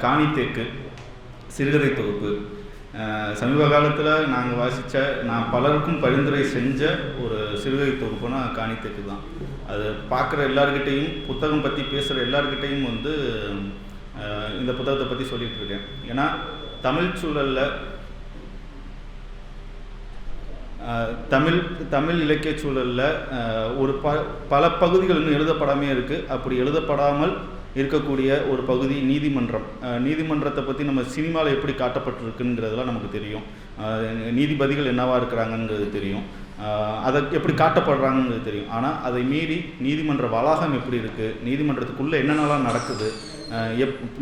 காணித்தேக்கு சிறுகதை தொகுப்பு. சமீப காலத்தில் நாங்கள் வாசித்த, நான் பலருக்கும் பரிந்துரை செஞ்ச ஒரு சிறுகதை தொகுப்புனா காணித்தேக்கு தான். அது பார்க்குற எல்லார்கிட்டையும், புத்தகம் பற்றி பேசுகிற எல்லார்கிட்டையும் வந்து இந்த புத்தகத்தை பற்றி சொல்லிகிட்டு இருக்கேன். ஏன்னா தமிழ் சூழலில், தமிழ் இலக்கிய சூழலில் ஒரு பல பகுதிகள் இன்னும் எழுதப்படாமே இருக்குது. அப்படி எழுதப்படாமல் இருக்கக்கூடிய ஒரு பகுதி நீதிமன்றம். நீதிமன்றத்தை பற்றி நம்ம சினிமாவில் எப்படி காட்டப்பட்டிருக்குங்கிறதுலாம் நமக்கு தெரியும். நீதிபதிகள் என்னவா இருக்கிறாங்கங்கிறது தெரியும், அதை எப்படி காட்டப்படுறாங்கங்கிறது தெரியும். ஆனால் அதை மீறி நீதிமன்ற வளாகம் எப்படி இருக்குது, நீதிமன்றத்துக்குள்ளே என்னென்னலாம் நடக்குது,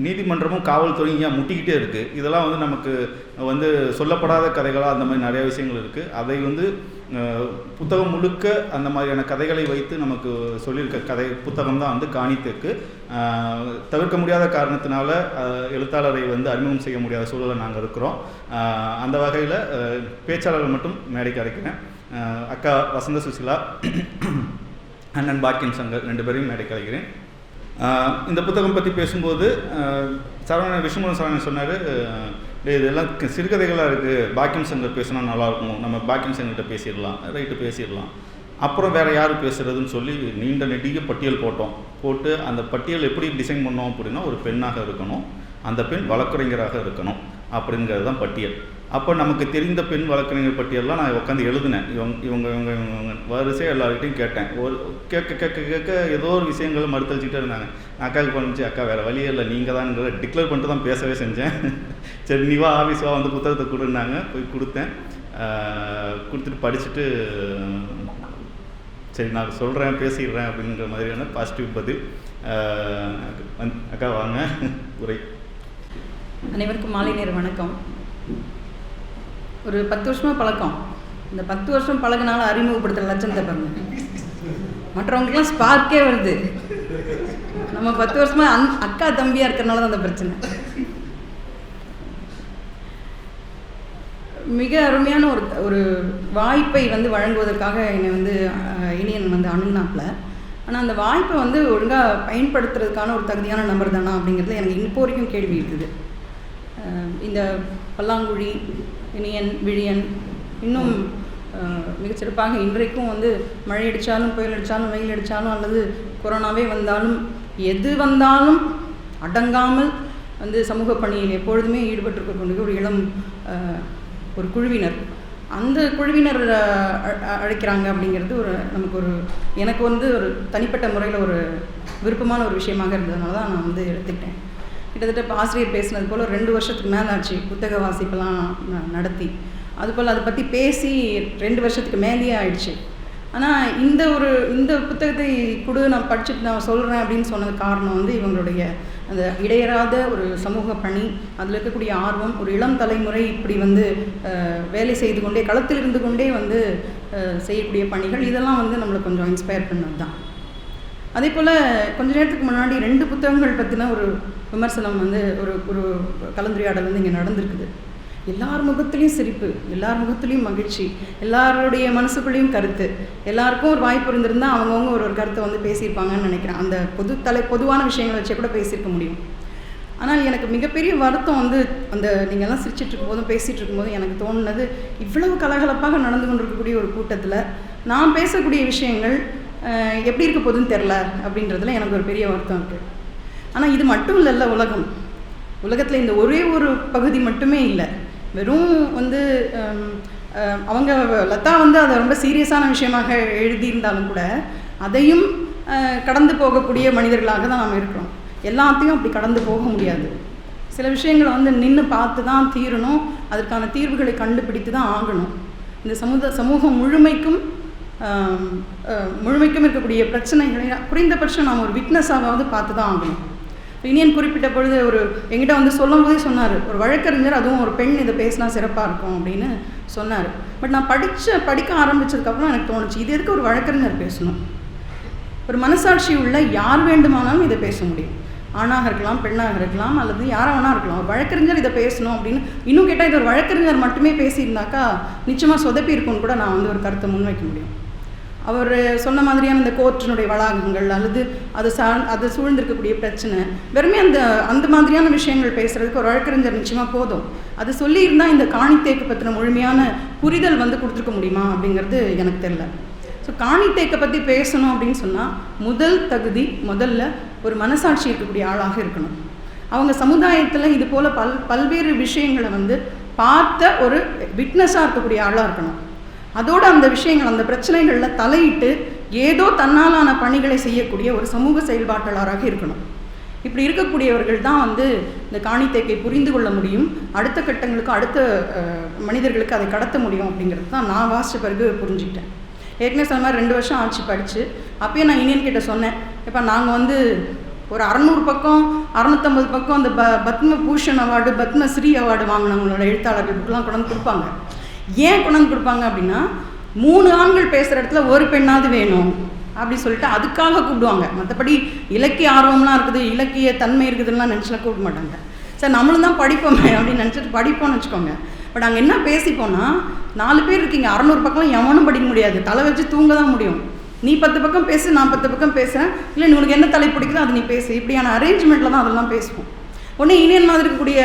நீதிமன்றமும் காவல்துறையும் ஏன் முட்டிக்கிட்டே இருக்குது, இதெல்லாம் வந்து நமக்கு வந்து சொல்லப்படாத கதைகளாக அந்த மாதிரி நிறையா விஷயங்கள் இருக்குது. அதை வந்து புத்தகம் முழுக்க அந்த மாதிரியான கதைகளை வைத்து நமக்கு சொல்லியிருக்க புத்தகம் தான் வந்து காணித்தேக்கு. தவிர்க்க முடியாத காரணத்தினால எழுத்தாளரை வந்து அறிமுகம் செய்ய முடியாத சூழலில் நாங்கள் இருக்கிறோம். அந்த வகையில் பேச்சாளர்கள் மட்டும் மேடைக்கு அழைக்கிறேன். அக்கா வசந்த சுசிலா, அண்ணன் பாக்கியம் சங்கர், 2 பேரையும் மேடைக்கு அழைக்கிறேன். இந்த புத்தகம் பற்றி பேசும்போது விஷ்ணுமூர்த்தி சரவணன் சொன்னார், இதெல்லாம் சிறுகதைகளாக இருக்குது, பாக்கியம் சங்கர் பேசினா நல்லாயிருக்கும், நம்ம பாக்கியம் சங்கர்கிட்ட பேசிடலாம். ரைட்டு, பேசிடலாம். அப்புறம் வேறு யார் பேசுகிறதுன்னு சொல்லி நீண்ட நெடிய பட்டியல் போட்டு அந்த பட்டியல் எப்படி டிசைன் பண்ணோம் அப்படின்னா, ஒரு பெண்ணாக இருக்கணும், அந்த பெண் வழக்கறிஞராக இருக்கணும் அப்படிங்கிறது தான் பட்டியல். அப்போ நமக்கு தெரிந்த பெண் வழக்கறிஞர் பட்டியல்லாம் நான் உட்காந்து எழுதினேன். இவங்க வரிசையாக எல்லார்கிட்டையும் கேட்டேன். ஒரு கேட்க ஏதோ ஒரு விஷயங்களை மறுத்தளிச்சுட்டே இருந்தாங்க. அக்காவுக்கு பண்ணிச்சு, அக்கா வேறு வழியே இல்லை, நீங்கள் தான் டிக்ளேர் பண்ணிட்டு தான் பேசவே செஞ்சேன். சரி நீ வா, ஆஃபீஸ் வா, வந்து புத்தகத்தை கொடுன்னாங்க. போய் கொடுத்தேன். கொடுத்துட்டு படிச்சுட்டு சரி நான் சொல்கிறேன், பேசிடுறேன் அப்படிங்கிற மாதிரியான பாசிட்டிவ் பதில். அக்கா வாங்க, உரை. அனைவருக்கும் மாலை நேர வணக்கம். ஒரு 10 வருஷமாக பழக்கம். இந்த 10 வருஷம் பழகினால அறிமுகப்படுத்துகிற லட்சணத்தை பாருங்க. மற்றவங்களுக்கெல்லாம் ஸ்பார்க்கே வருது. நம்ம 10 வருஷமாக அக்கா தம்பியாக இருக்கிறனால தான் அந்த பிரச்சனை. மிக அருமையான ஒரு வாய்ப்பை வந்து வழங்குவதற்காக என்னை வந்து இனியன் வந்து அணுகுனாப்பில். ஆனால் அந்த வாய்ப்பை வந்து ஒழுங்காக பயன்படுத்துறதுக்கான ஒரு தகுதியான நபர் தானா அப்படிங்கிறது எனக்கு இப்போ வரைக்கும் கேள்வி இருக்குது. இந்த பல்லாங்குழி, இனியன், விழியன், இன்னும் மிகச்சிறப்பாக இன்றைக்கும் வந்து மழை அடித்தாலும், புயல் அடித்தாலும், வெயில் அடித்தாலும், அல்லது கொரோனாவே வந்தாலும், எது வந்தாலும் அடங்காமல் வந்து சமூக பணியில் எப்பொழுதுமே ஈடுபட்டிருக்கக்கூடிய ஒரு இளம் ஒரு குழுவினர். அந்த குழுவினர் அழைக்கிறாங்க அப்படிங்கிறது எனக்கு வந்து ஒரு தனிப்பட்ட முறையில் ஒரு விருப்பமான ஒரு விஷயமாக இருந்ததுனால தான் நான் வந்து எடுத்துக்கிட்டேன். கிட்டத்தட்ட இப்போ ஆசிரியர் பேசினது போல் 2 வருஷத்துக்கு மேலே ஆச்சு புத்தக வாசிப்பெல்லாம் நடத்தி. அதுபோல் அதை பற்றி பேசி 2 வருஷத்துக்கு மேலேயே ஆயிடுச்சு. ஆனால் இந்த புத்தகத்தை கூட நான் படிச்சுட்டு நான் சொல்கிறேன் அப்படின்னு சொன்னது காரணம் வந்து இவங்களுடைய அந்த இடையறாத ஒரு சமூக பணி, அதில் இருக்கக்கூடிய ஆர்வம், ஒரு இளம் தலைமுறை இப்படி வந்து வேலை செய்து கொண்டே, களத்தில் இருந்து கொண்டே வந்து செய்யக்கூடிய பணிகள், இதெல்லாம் வந்து நம்மளை கொஞ்சம் இன்ஸ்பயர் பண்ணது தான். அதே போல் கொஞ்ச நேரத்துக்கு முன்னாடி 2 புத்தகங்கள் பற்றின ஒரு விமர்சனம் வந்து ஒரு கலந்துரையாடல் வந்து இங்கே நடந்திருக்குது. எல்லார் முகத்துலேயும் சிரிப்பு, எல்லார் முகத்துலேயும் மகிழ்ச்சி, எல்லாருடைய மனசுக்குள்ளேயும் கருத்து. எல்லாருக்கும் ஒரு வாய்ப்பு இருந்திருந்தால் அவங்கவுங்க ஒரு கருத்தை வந்து பேசியிருப்பாங்கன்னு நினைக்கிறேன். அந்த பொதுவான விஷயங்களை வச்சே கூட பேசியிருக்க முடியும். ஆனால் எனக்கு மிகப்பெரிய வருத்தம் வந்து அந்த நீங்கள்லாம் சிரிச்சிட்டு இருக்கும்போதும் பேசிகிட்டு இருக்கும்போதும் எனக்கு தோணுனது, இவ்வளவு கலகலப்பாக நடந்து கொண்டிருக்கக்கூடிய ஒரு கூட்டத்தில் நான் பேசக்கூடிய விஷயங்கள் எப்படி இருக்க போகுதுன்னு தெரில அப்படின்றதுல எனக்கு ஒரு பெரிய வருத்தம் இருக்குது. ஆனால் இது மட்டும் இல்லைல்ல, உலகத்தில் இந்த ஒரே ஒரு பகுதி மட்டுமே இல்லை. வெறும் வந்து அவங்க லதா வந்து அதை ரொம்ப சீரியஸான விஷயமாக எழுதியிருந்தாலும் கூட அதையும் கடந்து போகக்கூடிய மனிதர்களாக தான் நாம் இருக்கிறோம். எல்லாத்தையும் அப்படி கடந்து போக முடியாது. சில விஷயங்களை வந்து நின்று பார்த்து தான் தீரணும், அதற்கான தீர்வுகளை கண்டுபிடித்து தான் ஆகணும். இந்த சமூகம் முழுமைக்கும் இருக்கக்கூடிய பிரச்சனைகளை குறைந்தபட்சம் நாம் ஒரு விட்னஸாவது பார்த்து தான் ஆகணும். இனியன் குறிப்பிட்ட பொழுது எங்கிட்ட வந்து சொல்லும் போதே சொன்னார், ஒரு வழக்கறிஞர், அதுவும் ஒரு பெண் இதை பேசினா சிறப்பாக இருக்கும் அப்படின்னு சொன்னார். பட் நான் படிக்க ஆரம்பித்ததுக்கப்புறம் எனக்கு தோணுச்சு, இது எதுக்கு ஒரு வழக்கறிஞர் பேசணும்? ஒரு மனசாட்சி உள்ள யார் வேண்டுமானாலும் இதை பேச முடியும். ஆணாக இருக்கலாம், பெண்ணாக இருக்கலாம், அல்லது யாராக வேணா இருக்கலாம். ஒரு வழக்கறிஞர் இதை பேசணும் அப்படின்னு இன்னும் கேட்டால், இது ஒரு வழக்கறிஞர் மட்டுமே பேசியிருந்தாக்கா நிச்சயமாக சொதப்பி இருக்கும்னு கூட நான் வந்து ஒரு கருத்தை முன்வைக்க முடியும். அவர் சொன்ன மாதிரியான இந்த கோர்ட்டினுடைய வளாகங்கள் அல்லது அது சூழ்ந்திருக்கக்கூடிய பிரச்சனை வெறுமே அந்த மாதிரியான விஷயங்கள் பேசுகிறதுக்கு ஒரு வழக்கறிஞர் நிச்சயமாக போதும். அது சொல்லியிருந்தால் இந்த காணித்தேக்கு பற்றின முழுமையான புரிதல் கொடுத்துருக்க முடியுமா அப்படிங்கிறது எனக்கு தெரியல. ஸோ காணித்தேக்கை பற்றி பேசணும் அப்படின்னு சொன்னால் முதல் தகுதி முதல்ல ஒரு மனசாட்சி இருக்கக்கூடிய ஆளாக இருக்கணும். அவங்க சமுதாயத்தில் இது போல் பல்வேறு விஷயங்களை பார்த்த ஒரு விட்னஸாக இருக்கக்கூடிய ஆளாக இருக்கணும். அதோடு அந்த விஷயங்கள் அந்த பிரச்சனைகளில் தலையிட்டு ஏதோ தன்னாலான பணிகளை செய்யக்கூடிய ஒரு சமூக செயல்பாட்டாளராக இருக்கணும். இப்படி இருக்கக்கூடியவர்கள் தான் இந்த காணித்தேக்கை புரிந்து கொள்ள முடியும், அடுத்த கட்டங்களுக்கு அடுத்த மனிதர்களுக்கு அதை கடத்த முடியும் அப்படிங்கிறது தான் நான் வாசித்த பிறகு புரிஞ்சுக்கிட்டேன். ஏற்கனவே சொன்ன மாதிரி 2 வருஷம் ஆட்சி படித்து அப்பயே நான் இனியன் கிட்ட சொன்னேன், இப்போ நாங்கள் ஒரு 600 பக்கம் 650 பக்கம் அந்த பத்ம பூஷன் அவார்டு பத்மஸ்ரீ அவார்டு வாங்கினவங்களோட எழுத்தாளர்கள் புக்கெலாம் கொண்டாந்து கொடுப்பாங்க. ஏன் கொண்டாந்து கொடுப்பாங்க அப்படின்னா 3 ஆண்கள் பேசுகிற இடத்துல ஒரு பெண்ணாவது வேணும் அப்படி சொல்லிட்டு அதுக்காக கூப்பிடுவாங்க. மற்றபடி இலக்கிய ஆர்வம்லாம் இருக்குது, இலக்கிய தன்மை இருக்குதுன்னா நினச்சிலாம் கூப்பிட மாட்டாங்க. சார் நம்மளும் தான் படிப்போமே அப்படின்னு நினச்சிட்டு படிப்போம்னு வச்சுக்கோங்க. பட் அங்கே என்ன பேசிப்போன்னா 4 பேர் இருக்கீங்க, 600 பக்கம் எவனும் படிக்க முடியாது, தலை வச்சு தூங்க தான் முடியும். நீ 10 பக்கம் பேசு, நான் 10 பக்கம் பேசுகிறேன், இல்லை உனக்கு என்ன தலை பிடிக்குதோ அது நீ பேசு. இப்படியான அரேஞ்ச்மெண்ட்டில் தான் அதெல்லாம் பேசுவோம். ஒன்று இனியன் மாதிரி இருக்கக்கூடிய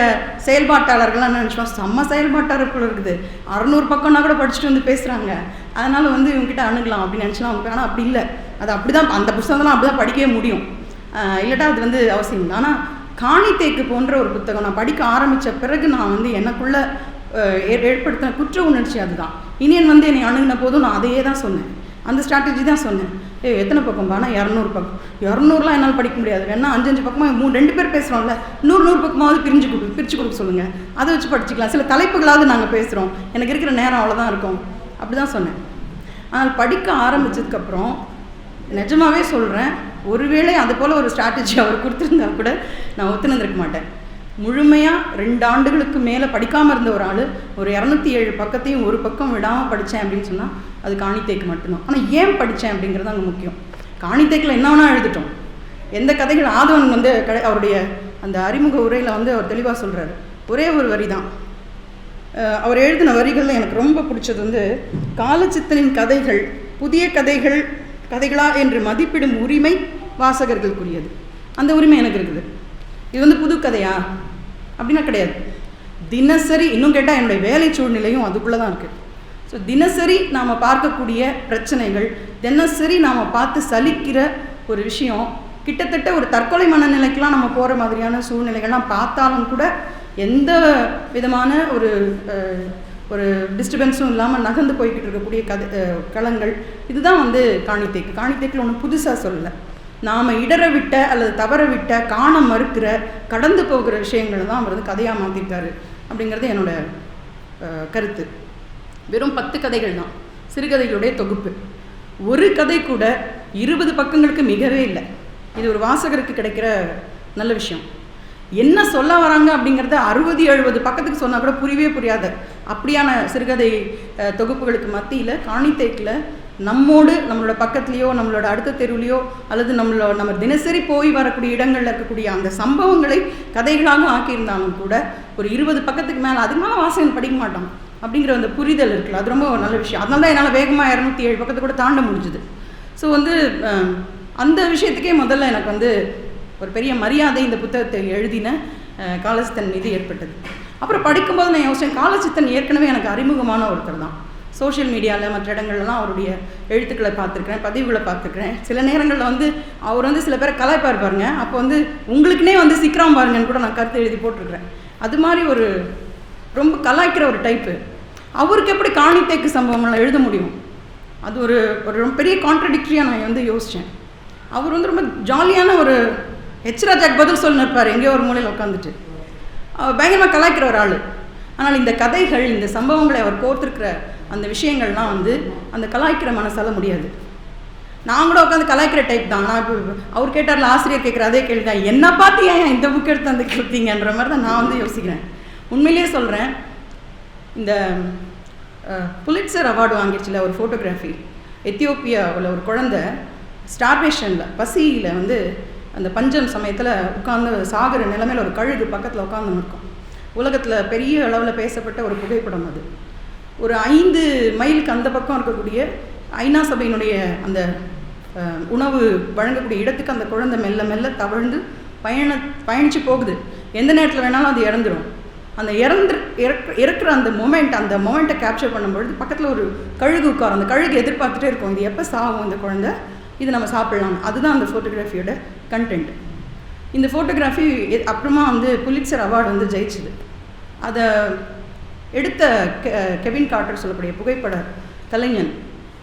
செயல்பாட்டாளர்கள்லாம் என்ன நினச்சோம், செம்ம செயல்பாட்டாளர்கள் இருக்குது, 600 பக்கம்னா கூட படிச்சுட்டு பேசுகிறாங்க, அதனால் இவங்ககிட்ட அணுகலாம் அப்படின்னு நினச்சினா அவங்க. ஆனால் அப்படி இல்லை, அது அப்படி தான் அந்த புத்தகம்லாம் அப்படி தான் படிக்கவே முடியும், இல்லாட்டா அது அவசியம் இல்லை. ஆனால் காணித்தேக்கு போன்ற ஒரு புத்தகம் நான் படிக்க ஆரம்பித்த பிறகு நான் எனக்குள்ளே ஏற்படுத்தின குற்ற உணர்ச்சி அதுதான். இனியன் என்னை அணுகின போதும் நான் அதையே தான் சொன்னேன், அந்த ஸ்ட்ராட்டஜி தான் சொன்னேன். எத்தனை பக்கம் பானா 200 பக்கம், 200லாம் என்னால் படிக்க முடியாது, வேணா 5 பக்கமாக 2 பேர் பேசுகிறோம்ல, 100 பக்கமாவது பிரித்து கொடுக்க சொல்லுங்கள், அதை வச்சு படிச்சுக்கலாம், சில தலைப்புகளாவது நாங்கள் பேசுகிறோம், எனக்கு இருக்கிற நேரம் அவ்வளோதான் இருக்கும், அப்படி தான் சொன்னேன். ஆனால் படிக்க ஆரம்பித்ததுக்கப்புறம் நிஜமாகவே சொல்கிறேன், ஒருவேளை அது போல் ஒரு ஸ்ட்ராட்டஜி அவர் கொடுத்துருந்தா கூட நான் ஒத்துணுந்திருக்க மாட்டேன். முழுமையாக 2 ஆண்டுகளுக்கு மேலே படிக்காமல் இருந்த ஒரு ஆள் ஒரு 207 பக்கத்தையும் ஒரு பக்கம் விடாமல் படித்தேன் அப்படின்னு சொன்னால் அது காணித்தேக்கு மட்டும்தான். ஆனால் ஏன் படித்தேன் அப்படிங்கிறது அங்கே முக்கியம். காணித்தேக்கில் என்ன வேணால் எழுதிட்டோம், எந்த கதைகள் ஆதவன் அவருடைய அந்த அறிமுக உரையில் அவர் தெளிவாக சொல்கிறாரு. ஒரே ஒரு வரி தான் அவர் எழுதின வரிகளில் எனக்கு ரொம்ப பிடிச்சது காலச்சித்தனின் கதைகள் புதிய கதைகளா என்று மதிப்பிடும் உரிமை வாசகர்களுக்குரியது. அந்த உரிமை எனக்கு இருக்குது. இது புது கதையா அப்படின்னா கிடையாது. தினசரி, இன்னும் கேட்டால் என்னுடைய வேலை சூழ்நிலையும் அதுக்குள்ளே தான் இருக்குது. ஸோ தினசரி நாம் பார்க்கக்கூடிய பிரச்சனைகள், தினசரி நாம் பார்த்து சலிக்கிற ஒரு விஷயம், கிட்டத்தட்ட ஒரு தற்கொலை மனநிலைக்கெலாம் நம்ம போகிற மாதிரியான சூழ்நிலைகள்லாம் பார்த்தாலும் கூட எந்த விதமான ஒரு டிஸ்டர்பன்ஸும் இல்லாமல் நகர்ந்து போய்கிட்டு இருக்கக்கூடிய களங்கள் இதுதான் காணித்தேக்கில் ஒன்றும் புதுசாக சொல்லலை. நாம் இடற விட்ட அல்லது தவற விட்ட, காண மறுக்கிற, கடந்து போகிற விஷயங்களை தான் அவர் கதையாக மாற்றிருக்காரு அப்படிங்கிறது என்னோட கருத்து. வெறும் 10 கதைகள் தான், சிறுகதைகளுடைய தொகுப்பு. ஒரு கதை கூட 20 பக்கங்களுக்கு மிகவே இல்லை. இது ஒரு வாசகருக்கு கிடைக்கிற நல்ல விஷயம். என்ன சொல்ல வராங்க அப்படிங்கிறத 60-70 பக்கத்துக்கு சொன்னால் கூட புரியவே புரியாது. அப்படியான சிறுகதை தொகுப்புகளுக்கு மத்தியில் காணித்தேக்கில் நம்மோடு, நம்மளோட பக்கத்துலேயோ, நம்மளோட அடுத்த தெருவுலையோ, அல்லது நம்ம தினசரி போய் வரக்கூடிய இடங்களில் இருக்கக்கூடிய அந்த சம்பவங்களை கதைகளாக ஆக்கியிருந்தாலும் கூட ஒரு 20 பக்கத்துக்கு மேலே, அதுக்கு மேலே வாசகன் படிக்க மாட்டோம் அப்படிங்கிற அந்த புரிதல் இருக்குல்ல, அது ரொம்ப நல்ல விஷயம். அதனால தான் என்னால் வேகமாக 207 பக்கத்தை கூட தாண்ட முடிஞ்சுது. ஸோ அந்த விஷயத்துக்கே முதல்ல எனக்கு ஒரு பெரிய மரியாதை இந்த புத்தகத்தை எழுதின காலச்சித்தன் மீது ஏற்பட்டது. அப்புறம் படிக்கும்போது நான் யோசித்தேன், காலச்சித்தன் ஏற்கனவே எனக்கு அறிமுகமான ஒருத்தர் தான். சோஷியல் மீடியாவில் மற்ற இடங்கள்லாம் அவருடைய எழுத்துக்களை பார்த்துருக்குறேன், பதிவுகளை பார்த்துருக்குறேன். சில நேரங்களில் அவர் சில பேரை கலாய்ப்பார் பாருங்க, அப்போ உங்களுக்குனே சீக்கிரம் பாருங்கன்னு கூட நான் கருத்து எழுதி போட்டிருக்கிறேன். அது மாதிரி ஒரு ரொம்ப கலாய்க்கிற ஒரு டைப்பு. அவருக்கு எப்படி காணித்தேக்கு சம்பவங்கள்லாம் எழுத முடியும்? அது ஒரு ரொம்ப பெரிய கான்ட்ரடிக்டரியாக நான் யோசித்தேன். அவர் ரொம்ப ஜாலியான ஒரு ராஜாக்கு பதில் சொல்லி நிற்பார் எங்கேயோ ஒரு மூலையில் உட்காந்துட்டு, பயங்கரமாக கலாய்க்கிற ஒரு ஆள். ஆனால் இந்த கதைகள், இந்த சம்பவங்களை அவர் கோர்த்துருக்கிற அந்த விஷயங்கள்லாம் அந்த கலாய்க்கிற மனசால முடியாது. நான் கூட உட்காந்து கலாய்க்கிற டைப் தான். நான் அவர் கேட்டார்ல, ஆசிரியர் கேட்குற அதே கேள்வி தான், என்ன பார்த்து ஏன் இந்த புக் எடுத்து கொடுத்தீங்கன்ற மாதிரி தான் நான் யோசிக்கிறேன். உண்மையிலேயே சொல்கிறேன், இந்த புலிட்சர் அவார்டு வாங்கிடுச்சுல ஒரு ஃபோட்டோகிராஃபி, எத்தியோப்பியாவில் ஒரு குழந்தை ஸ்டார்வேஷனில், பசியில் அந்த பஞ்சம் சமயத்தில் உட்காந்து சாகிற நிலைமையில் ஒரு கழுகு பக்கத்தில் உட்காந்து இருக்கும். உலகத்தில் பெரிய அளவில் பேசப்பட்ட ஒரு புகைப்படம் அது. ஒரு 5 மைலுக்கு அந்த பக்கம் இருக்கக்கூடிய ஐநா சபையினுடைய அந்த உணவு வழங்கக்கூடிய இடத்துக்கு அந்த குழந்தை மெல்ல மெல்ல தவழ்ந்து பயணித்து போகுது. எந்த நேரத்தில் வேணாலும் அது இறந்துடும். அந்த இறக்குற அந்த மொமெண்ட்டை கேப்சர் பண்ணும்பொழுது பக்கத்தில் ஒரு கழுகு உட்காரும். அந்த கழுகு எதிர்பார்த்துட்டே இருக்கும், இது எப்போ சாகும் இந்த குழந்தை, இது நம்ம சாப்பிடலாம். அதுதான் அந்த ஃபோட்டோகிராஃபியோட கண்டென்ட். இந்த ஃபோட்டோகிராஃபி அப்புறமா வந்து புலிட்சர் அவார்டு வந்து ஜெயிச்சுது. அதை எடுத்த கெவின் கார்ட்டர் சொல்லக்கூடிய புகைப்பட கலைஞன்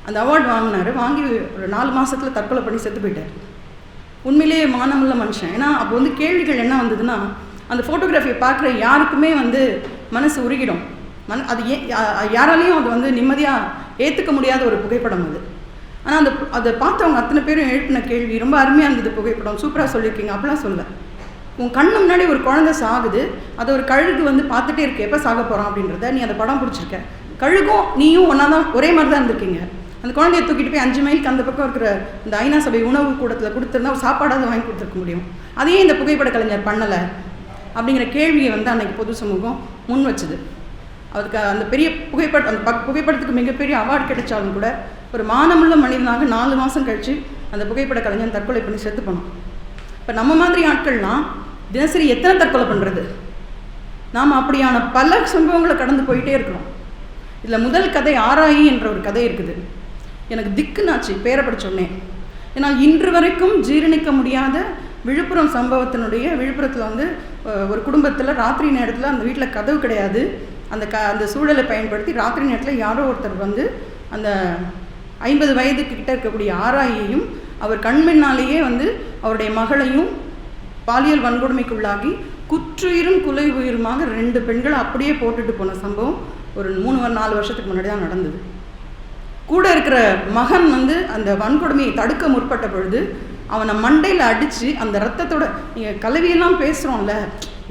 அந்த அவார்டு வாங்கினார். வாங்கி ஒரு 4 மாதத்தில் தற்கொலை பண்ணி செத்து போயிட்டார். உண்மையிலேயே மானமுள்ள மனுஷன். ஏன்னா அப்போ வந்து கேள்விகள் என்ன வந்ததுன்னா, அந்த ஃபோட்டோகிராஃபியை பார்க்குற யாருக்குமே வந்து மனசு உருகிடும். அது யாராலையும் அது வந்து நிம்மதியாக ஏற்றுக்க முடியாத ஒரு புகைப்படம் அது. ஆனால் அதை பார்த்தவங்க அத்தனை பேரும் எழுப்பின கேள்வி ரொம்ப அருமையாக இருந்தது. புகைப்படம் சூப்பராக சொல்லியிருக்கீங்க. அப்படிலாம் சொல்ல, உன் கண்ணு முன்னாடி ஒரு குழந்தை சாகுது, அதை ஒரு கழுகு வந்து பார்த்துட்டே இருக்கு, எப்போ சாக போகிறான் அப்படின்றத நீ அந்த படம் பிடிச்சிருக்க. கழுகும் நீயும் ஒன்றா தான், ஒரே மாதிரி தான் இருந்திருக்கீங்க. அந்த குழந்தைய தூக்கிட்டு போய் 5 மைலுக்கு அந்த பக்கம் இருக்கிற இந்த ஐநா சபை உணவு கூடத்தில் கொடுத்துருந்தா ஒரு சாப்பாடாவது வாங்கி கொடுத்துருக்க முடியும். அதையே இந்த புகைப்பட கலைஞர் பண்ணலை அப்படிங்கிற கேள்வியை வந்து அன்றைக்கி பொது சமூகம் முன் வச்சுது. அதுக்கு அந்த பெரிய புகைப்படத்துக்கு மிகப்பெரிய அவார்டு கிடைச்சாலும் கூட ஒரு மானமுள்ள மனிதனாக 4 மாதம் கழித்து அந்த புகைப்பட கலைஞன் தற்கொலை பண்ணி செத்து போனோம். இப்போ நம்ம மாதிரி ஆட்கள்லாம் தினசரி எத்தனை தற்கொலை பண்ணுறது? நாம் அப்படியான பல சம்பவங்களை கடந்து போயிட்டே இருக்கிறோம். இதில் முதல் கதை ஆராயி என்ற ஒரு கதை இருக்குது. எனக்கு திக்குனாச்சு பேரை படித்தோடனே. ஏன்னா இன்று வரைக்கும் ஜீரணிக்க முடியாத விழுப்புரம் சம்பவத்தினுடைய விழுப்புரத்தில் வந்து ஒரு குடும்பத்தில் ராத்திரி நேரத்தில் அந்த வீட்டில் கதவு கிடையாது. அந்த சூழலை பயன்படுத்தி ராத்திரி நேரத்தில் யாரோ ஒருத்தர் வந்து அந்த 50 வயதுக்கு கிட்ட இருக்கக்கூடிய ஆராயையும் அவர் கண்மின்னாலேயே வந்து அவருடைய மகளையும் பாலியல் வன்கொடுமைக்குள்ளாகி குற்றுயிரும் குலை உயிருமாக 2 பெண்களை அப்படியே போட்டுட்டு போன சம்பவம் ஒரு 3-4 வருஷத்துக்கு முன்னாடி தான் நடந்தது. கூட இருக்கிற மகன் வந்து அந்த வன்கொடுமையை தடுக்க முற்பட்ட பொழுது அவனை மண்டையில் அடித்து அந்த ரத்தத்தோட, நீங்கள் கலவியெல்லாம் பேசுகிறோம்ல,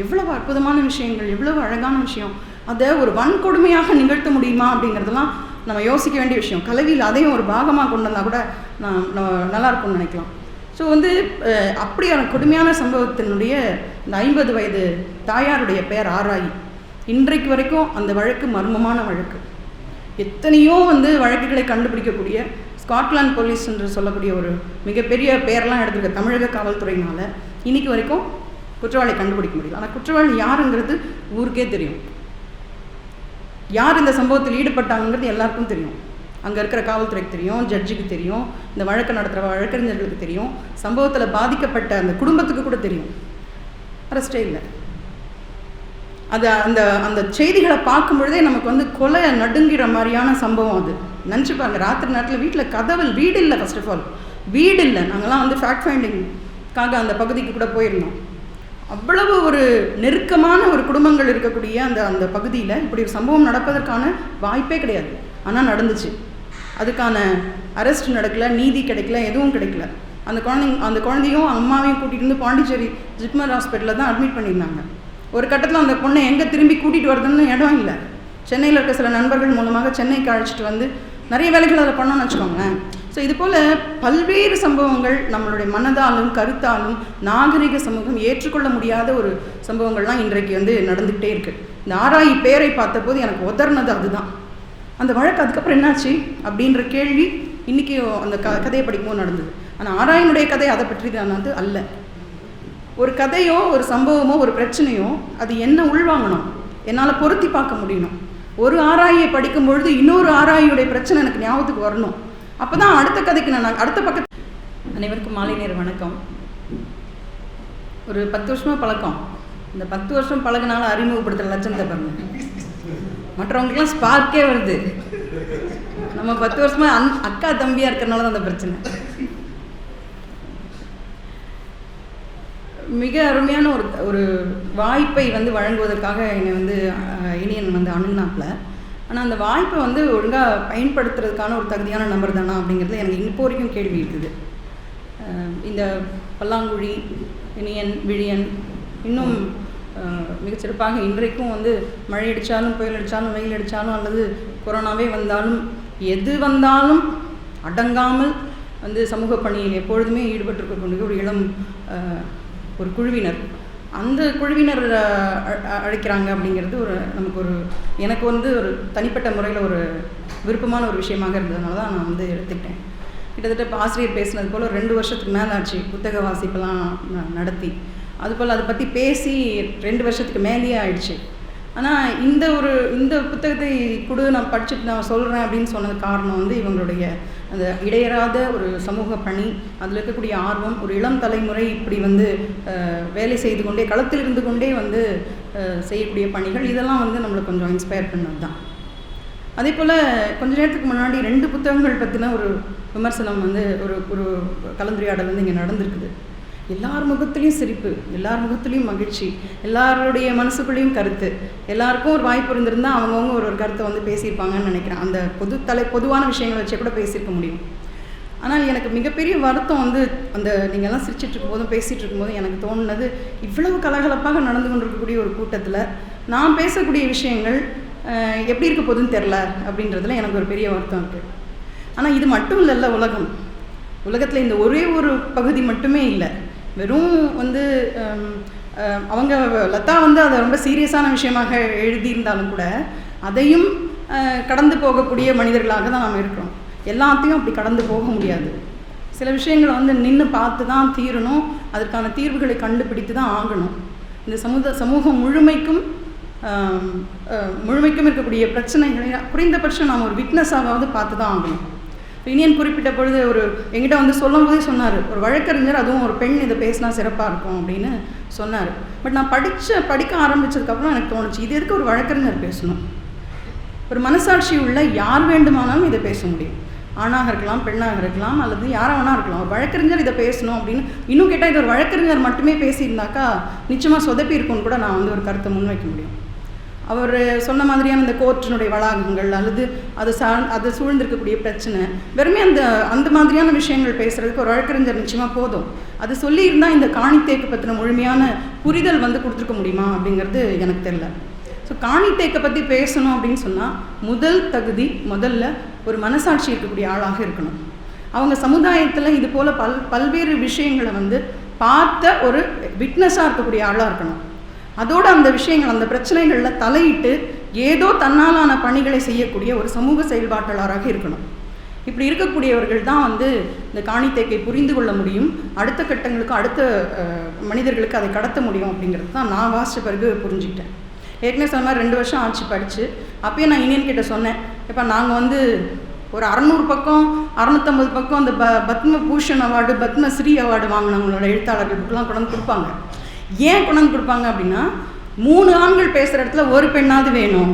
எவ்வளவு அற்புதமான விஷயங்கள், எவ்வளவு அழகான விஷயம், அதை ஒரு வன்கொடுமையாக நிகழ்த்த முடியுமா அப்படிங்கிறதெல்லாம் நம்ம யோசிக்க வேண்டிய விஷயம். கலவியில் அதையும் ஒரு பாகமாக கொண்டு வந்தால் கூட நான் நல்லா இருக்கும்னு நினைக்கலாம். ஸோ வந்து அப்படியான கொடுமையான சம்பவத்தினுடைய இந்த 50 வயது தாயாருடைய பெயர் ஆராயி. இன்றைக்கு வரைக்கும் அந்த வழக்கு மர்மமான வழக்கு. எத்தனையோ வந்து வழக்குகளை கண்டுபிடிக்கக்கூடிய ஸ்காட்லாந்து போலீஸ் என்று சொல்லக்கூடிய ஒரு மிகப்பெரிய பெயரெல்லாம் எடுத்துருக்க தமிழக காவல்துறையினால் இன்றைக்கி வரைக்கும் குற்றவாளியை கண்டுபிடிக்க முடியல. ஆனால் குற்றவாளி யாருங்கிறது ஊருக்கே தெரியும். யார் இந்த சம்பவத்தில் ஈடுபட்டாங்கிறது எல்லாருக்கும் தெரியும். அங்கே இருக்கிற காவல்துறைக்கு தெரியும், ஜட்ஜுக்கு தெரியும், இந்த வழக்கை நடத்துகிற வழக்கறிஞர்களுக்கு தெரியும், சம்பவத்தில் பாதிக்கப்பட்ட அந்த குடும்பத்துக்கு கூட தெரியும். அரெஸ்டே இல்லை. அந்த செய்திகளை பார்க்கும் பொழுதே நமக்கு வந்து கொலை நடுங்கிற மாதிரியான சம்பவம் அது. நினச்சி பாருங்க, ராத்திரி நேரத்தில் வீட்டில் கதவு, வீடு இல்லை, ஃபர்ஸ்ட் ஆஃப் ஆல் வீடு இல்லை. நாங்கள்லாம் வந்து ஃபேக்ட் ஃபைண்டிங்காக அந்த பகுதிக்கு கூட போயிருந்தோம். அவ்வளவு ஒரு நெருக்கமான ஒரு குடும்பங்கள் இருக்கக்கூடிய அந்த பகுதியில் இப்படி ஒரு சம்பவம் நடப்பதற்கான வாய்ப்பே கிடையாது. ஆனால் நடந்துச்சு. அதுக்கான அரெஸ்ட் நடக்கல, நீதி கிடைக்கல, எதுவும் கிடைக்கல. அந்த குழந்தையும் அம்மாவையும் கூட்டிகிட்டு வந்து பாண்டிச்சேரி ஜிப்மர் ஹாஸ்பிட்டலில் தான் அட்மிட் பண்ணியிருந்தாங்க. ஒரு கட்டத்தில் அந்த பொண்ணை எங்கே திரும்பி கூட்டிகிட்டு வரதுன்னு இடம் இல்லை. சென்னையில் இருக்க சில நண்பர்கள் மூலமாக சென்னைக்கு அழைச்சிட்டு வந்து நிறைய வேலைகள் அதில் பண்ணோன்னு வச்சுக்கோங்களேன். ஸோ இது போல் பல்வேறு சம்பவங்கள் நம்மளுடைய மனதாலும் கருத்தாலும் நாகரிக சமூகம் ஏற்றுக்கொள்ள முடியாத ஒரு சம்பவங்கள்லாம் இன்றைக்கு வந்து நடந்துக்கிட்டே இருக்குது. இந்த ஆராயி பேரை பார்த்தபோது எனக்கு உதர்னது அதுதான். அந்த வழக்கு அதுக்கப்புறம் என்னாச்சு அப்படின்ற கேள்வி இன்றைக்கி அந்த கதையை படிக்கும்போது நடந்தது. ஆனால் ஆராயினுடைய கதை அதை பற்றி தான் அல்ல. ஒரு கதையோ ஒரு சம்பவமோ ஒரு பிரச்சனையோ அது என்ன உள்வாங்கணும், என்னால் பொருத்தி பார்க்க முடியணும். ஒரு ஆராயை படிக்கும் பொழுது இன்னொரு ஆராயுடைய பிரச்சனை எனக்கு ஞாபகத்துக்கு வரணும். அப்போ தான் அடுத்த கதைக்கு நான் அடுத்த பக்கத்து. அனைவருக்கும் மாலை நேர வணக்கம். ஒரு 10 வருஷமாக பழக்கம். இந்த 10 வருஷம் பழகினாலும் அறிமுகப்படுத்துகிற லட்சணத்தை பாருங்க. மற்றவங்களுக்கெல்லாம் ஸ்பார்க்கே வருது. நம்ம 10 வருஷமாக அக்கா தம்பியாக இருக்கிறனால தான் அந்த பிரச்சனை. மிக அருமையான ஒரு வாய்ப்பை வந்து வழங்குவதற்காக என்னை வந்து இனியன் வந்து அணுகுனாப்பில். ஆனால் அந்த வாய்ப்பை வந்து ஒழுங்காக பயன்படுத்துறதுக்கான ஒரு தகுதியான நபர் தானா அப்படிங்கிறது எனக்கு இப்போ வரைக்கும் கேள்வி இருக்குது. இந்த பல்லாங்குழி, இனியன், விழியன் இன்னும் மிகச்சிறப்பாக இன்றைக்கும் வந்து மழை அடித்தாலும், புயல் அடித்தாலும், வெயில் அடித்தாலும், அல்லது கொரோனாவே வந்தாலும், எது வந்தாலும் அடங்காமல் வந்து சமூக பணியில் எப்பொழுதுமே ஈடுபட்டிருக்கக்கூடிய ஒரு இளம் ஒரு குழுவினர். அந்த குழுவினர் அழைக்கிறாங்க அப்படிங்கிறது நமக்கு எனக்கு ஒரு தனிப்பட்ட முறையில் ஒரு விருப்பமான ஒரு விஷயமாக இருந்ததுனால தான் நான் எடுத்துக்கிட்டேன். கிட்டத்தட்ட இப்போ ஆசிரியர் பேசினது போல் 2 வருஷத்துக்கு மேலே ஆச்சு புத்தக வாசிப்பெல்லாம் நடத்தி, அதுபோல் அதை பற்றி பேசி 2 வருஷத்துக்கு மேலேயே ஆயிடுச்சு. ஆனால் இந்த புத்தகத்தை கூட நான் படிச்சுட்டு நான் சொல்கிறேன் அப்படின்னு சொன்னது காரணம் இவங்களுடைய அந்த இடையறாத ஒரு சமூக பணி, அதில் இருக்கக்கூடிய ஆர்வம், ஒரு இளம் தலைமுறை இப்படி வேலை செய்து கொண்டே களத்தில் இருந்து கொண்டே செய்யக்கூடிய பணிகள், இதெல்லாம் நம்மளுக்கு கொஞ்சம் இன்ஸ்பயர் பண்ணது தான். அதே போல் கொஞ்ச நேரத்துக்கு முன்னாடி 2 புத்தகங்கள் பற்றின ஒரு விமர்சனம் ஒரு கலந்துரையாடல் இங்கே நடந்திருக்குது. எல்லார் முகத்துலேயும் சிரிப்பு, எல்லார் முகத்துலேயும் மகிழ்ச்சி, எல்லாருடைய மனசுக்குள்ளேயும் கருத்து, எல்லாருக்கும் ஒரு வாய்ப்பு இருந்திருந்தால் அவங்கவுங்க ஒரு கருத்தை பேசியிருப்பாங்கன்னு நினைக்கிறேன். அந்த பொதுவான விஷயங்களை வச்சே கூட பேசியிருக்க முடியும். ஆனால் எனக்கு மிகப்பெரிய வருத்தம் அந்த நீங்கள்லாம் சிரிச்சிட்டு இருக்கும்போதும் பேசிகிட்டு இருக்கும்போதும் எனக்கு தோணுனது, இவ்வளவு கலகலப்பாக நடந்து கொண்டிருக்கக்கூடிய ஒரு கூட்டத்தில் நான் பேசக்கூடிய விஷயங்கள் எப்படி இருக்க போகுதுன்னு தெரில அப்படின்றதுல எனக்கு ஒரு பெரிய வருத்தம் இருக்குது. ஆனால் இது மட்டும் இல்லைல்ல, உலகத்தில் இந்த ஒரே ஒரு பகுதி மட்டுமே இல்லை. வெறும் அவங்க லதா அதை ரொம்ப சீரியஸான விஷயமாக எழுதியிருந்தாலும் கூட அதையும் கடந்து போகக்கூடிய மனிதர்களாக தான் நாம் இருக்கிறோம். எல்லாத்தையும் அப்படி கடந்து போக முடியாது. சில விஷயங்களை நின்று பார்த்து தான் தீரணும், அதற்கான தீர்வுகளை கண்டுபிடித்து தான் ஆகணும். இந்த சமூகம் முழுமைக்கும் இருக்கக்கூடிய பிரச்சனைகளை குறைந்தபட்சம் நாம் ஒரு விட்னஸாவது பார்த்து தான் ஆகணும். இனியன் குறிப்பிட்ட பொழுது எங்கிட்ட சொல்லும் போதே சொன்னார், ஒரு வழக்கறிஞர், அதுவும் ஒரு பெண் இதை பேசினா சிறப்பாக இருக்கும் அப்படின்னு சொன்னார். பட் நான் படிக்க ஆரம்பித்ததுக்கப்புறம் எனக்கு தோணுச்சு, இது எதுக்கு ஒரு வழக்கறிஞர் பேசணும்? ஒரு மனசாட்சி உள்ள யார் வேண்டுமானாலும் இதை பேச முடியும். ஆணாக இருக்கலாம், பெண்ணாக இருக்கலாம், அல்லது யாராக வேணா இருக்கலாம். ஒரு வழக்கறிஞர் இதை பேசணும் அப்படின்னு இன்னும் கேட்டால் இது ஒரு வழக்கறிஞர் மட்டுமே பேசியிருந்தாக்கா நிச்சயமாக சொதப்பி இருக்கும்னு கூட நான் ஒரு கருத்தை முன்வைக்க முடியும். அவர் சொன்ன மாதிரியான இந்த கோர்ட்டினுடைய வளாகங்கள் அல்லது அதை சூழ்ந்திருக்கக்கூடிய பிரச்சனை, வெறுமே அந்த மாதிரியான விஷயங்கள் பேசுகிறதுக்கு ஒரு வழக்கறிஞர் நிச்சயமாக போதும். அது சொல்லியிருந்தால் இந்த காணித்தேக்கு பற்றின முழுமையான புரிதல் கொடுத்துருக்க முடியுமா அப்படிங்கிறது எனக்கு தெரியல. ஸோ காணித்தேக்கை பற்றி பேசணும் அப்படின்னு சொன்னால் முதல் தகுதி முதல்ல ஒரு மனசாட்சி இருக்கக்கூடிய ஆளாக இருக்கணும். அவங்க சமுதாயத்தில் இது போல் பல்வேறு விஷயங்களை பார்த்த ஒரு விட்னஸாக இருக்கக்கூடிய ஆளாக இருக்கணும். அதோடு அந்த விஷயங்கள், அந்த பிரச்சனைகளில் தலையிட்டு ஏதோ தன்னாலான பணிகளை செய்யக்கூடிய ஒரு சமூக செயல்பாட்டாளராக இருக்கணும். இப்படி இருக்கக்கூடியவர்கள் தான் இந்த காணித்தேக்கை புரிந்து கொள்ள முடியும், அடுத்த கட்டங்களுக்கு அடுத்த மனிதர்களுக்கு அதை கடத்த முடியும் அப்படிங்கிறது தான் நான் வாசித்த பிறகு புரிஞ்சுக்கிட்டேன். ஏற்கனவே சொன்ன மாதிரி 2 வருஷம் ஆச்சு படித்து. அப்பயே நான் இனியன் கிட்ட சொன்னேன், இப்போ நாங்கள் ஒரு 600 பக்கம் 650 பக்கம் அந்த பத்ம பூஷன் அவார்டு, பத்மஸ்ரீ அவார்டு வாங்கினவங்களோட எழுத்தாளர்களுக்கெல்லாம் கொண்டாந்து கொடுப்பாங்க. ஏன் கொண்டாந்து கொடுப்பாங்க அப்படின்னா, 3 ஆண்கள் பேசுகிற இடத்துல ஒரு பெண்ணாவது வேணும்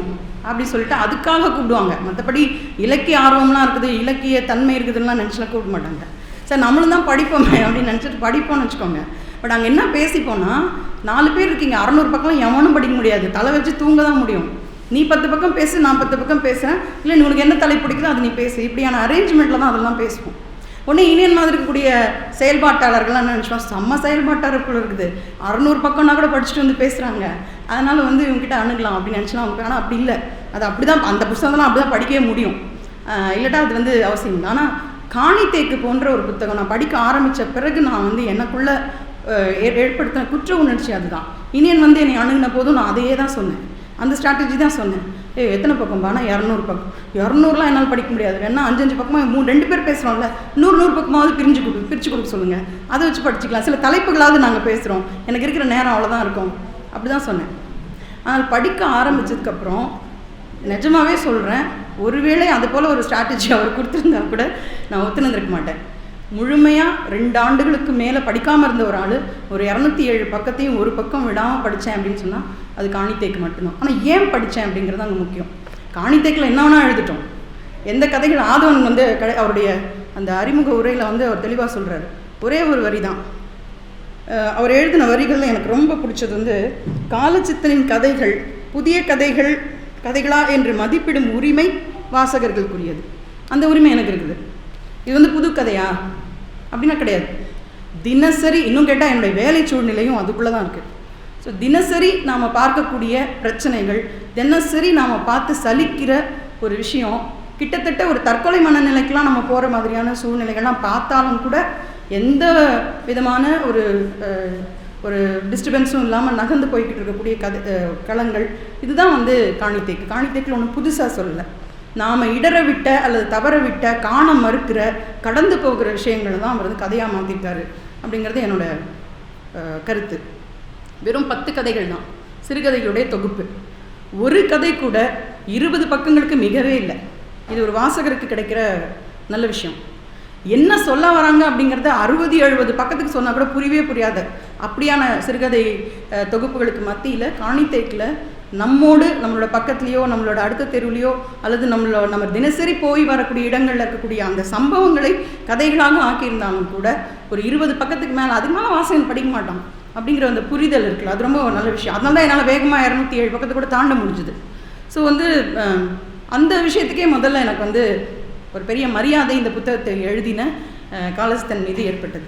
அப்படி சொல்லிட்டு அதுக்காக கூப்பிடுவாங்க. மற்றபடி இலக்கிய ஆர்வம்லாம் இருக்குது, இலக்கிய தன்மை இருக்குதுலாம் நினச்சிலாம் கூப்பிட மாட்டாங்க. சார் நம்மளும் தான் படிப்போமே அப்படின்னு நினச்சிட்டு படிப்போம்னு வச்சுக்கோங்க. பட் அங்கே என்ன பேசிப்போன்னா, 4 பேர் இருக்கீங்க, 600 பக்கம் எவனும் படிக்க முடியாது, தலை வச்சு தூங்க தான் முடியும். நீ 10 பக்கம் பேசு, நான் 10 பக்கம் பேசுகிறேன், இல்லை உனக்கு என்ன தலை பிடிக்குதோ அது நீ பேசு, இப்படியான அரேஞ்ச்மெண்ட்டில் தான் அதெல்லாம் பேசுவோம். ஒன்று இனியன் மாதிரி இருக்கக்கூடிய செயல்பாட்டாளர்கள்லாம் என்ன நினச்சோம், செம்ம செயல்பாட்டாளர்கள் இருக்குது, 600 பக்கம்னா கூட படிச்சுட்டு பேசுகிறாங்க, அதனால் இவங்ககிட்ட அணுகலாம் அப்படின்னு நினச்சலாம் அவங்க. ஆனால் அப்படி இல்லை, அது அப்படி தான், அந்த புத்தகம்லாம் அப்படி தான் படிக்கவே முடியும், இல்லாட்டா அது அவசியம் இல்லை. ஆனால் காணித்தேக்கு போன்ற ஒரு புத்தகம் நான் படிக்க ஆரம்பித்த பிறகு நான் எனக்குள்ளே ஏற்படுத்தின குற்ற உணர்ச்சி அதுதான். இனியன் என்னை அணுகின போதும் நான் அதையே தான் சொன்னேன், அந்த ஸ்ட்ராட்டஜி தான் சொன்னேன். எத்தனை பக்கம் பானா, 200 பக்கம், 200லாம் என்னால் படிக்க முடியாது, வேணா 5 பக்கமாக 2 பேர் பேசுகிறோம்ல, 100 பக்கமாவது பிரித்து கொடுக்க சொல்லுங்கள், அதை வச்சு படிச்சுக்கலாம், சில தலைப்புகளாவது நாங்கள் பேசுகிறோம், எனக்கு இருக்கிற நேரம் அவ்வளோதான் இருக்கும், அப்படி தான் சொன்னேன். ஆனால் படிக்க ஆரம்பித்ததுக்கப்புறம் நிஜமாகவே சொல்கிறேன், ஒருவேளை அது போல் ஒரு ஸ்ட்ராட்டஜி அவர் கொடுத்துருந்தா கூட நான் ஒத்துணுந்திருக்க மாட்டேன். முழுமையாக 2 ஆண்டுகளுக்கு மேலே படிக்காமல் இருந்த ஒரு ஆள் ஒரு 207 பக்கத்தையும் ஒரு பக்கம் விடாமல் படித்தேன் அப்படின்னு சொன்னால் அது காணித்தேக்கு மட்டும்தான். ஆனால் ஏன் படித்தேன் அப்படிங்கிறது அங்கே முக்கியம். காணித்தேக்கில் என்ன வேணால் எழுதிட்டோம், எந்த கதைகள் ஆதவன் அவருடைய அந்த அறிமுக உரையில் அவர் தெளிவாக சொல்கிறார். ஒரே ஒரு வரி தான் அவர் எழுதின வரிகளில் எனக்கு ரொம்ப பிடிச்சது காலச்சித்தனின் கதைகள் புதிய கதைகளா என்று மதிப்பிடும் உரிமை வாசகர்களுக்குரியது. அந்த உரிமை எனக்கு இருக்குது. இது புது கதையா அப்படின்னா கிடையாது. தினசரி, இன்னும் கேட்டால் என்னுடைய வேலை சூழ்நிலையும் அதுக்குள்ளே தான் இருக்குது. ஸோ தினசரி நாம் பார்க்கக்கூடிய பிரச்சனைகள், தினசரி நாம் பார்த்து சலிக்கிற ஒரு விஷயம், கிட்டத்தட்ட ஒரு தற்கொலை மனநிலைக்கெலாம் நம்ம போகிற மாதிரியான சூழ்நிலைகள்லாம் பார்த்தாலும் கூட எந்த விதமான ஒரு ஒரு டிஸ்டர்பன்ஸும் இல்லாமல் நகர்ந்து போய்கிட்டு இருக்கக்கூடிய களங்கள். இதுதான் வந்து காணித்தேக்கு. காணித்தேக்கில் ஒன்றும் புதுசாக சொல்லலை. நாம் இடற விட்ட அல்லது தவற விட்ட, காண மறுக்கிற, கடந்து போகிற விஷயங்களை தான் அவர் வந்து கதையாக மாற்றிருக்காரு அப்படிங்கிறது என்னோட கருத்து. வெறும் 10 கதைகள் தான், சிறுகதைகளுடைய தொகுப்பு. ஒரு கதை கூட 20 பக்கங்களுக்கு மிகவே இல்லை. இது ஒரு வாசகருக்கு கிடைக்கிற நல்ல விஷயம். என்ன சொல்ல வராங்க அப்படிங்கிறத 60-70 பக்கத்துக்கு சொன்னால் கூட புரியவே புரியாத அப்படியான சிறுகதை தொகுப்புகளுக்கு மத்தியில் காணித்தேக்கில் நம்மோடு, நம்மளோட பக்கத்துலேயோ, நம்மளோட அடுத்த தெருவுலையோ, அல்லது நம்ம தினசரி போய் வரக்கூடிய இடங்களில் இருக்கக்கூடிய அந்த சம்பவங்களை கதைகளாக ஆக்கியிருந்தாலும் கூட ஒரு 20 பக்கத்துக்கு மேலே, அதுக்கு மேலே வாசகன் படிக்க மாட்டான் அப்படிங்கிற அந்த புரிதல் இருக்குல்ல, அது ரொம்ப நல்ல விஷயம். அதனால தான் என்னால் வேகமாக 207 பக்கத்தை கூட தாண்ட முடிஞ்சுது. ஸோ வந்து அந்த விஷயத்துக்கே முதல்ல எனக்கு வந்து ஒரு பெரிய மரியாதை இந்த புத்தகத்தை எழுதின காலச்சித்தன் மீது ஏற்பட்டது.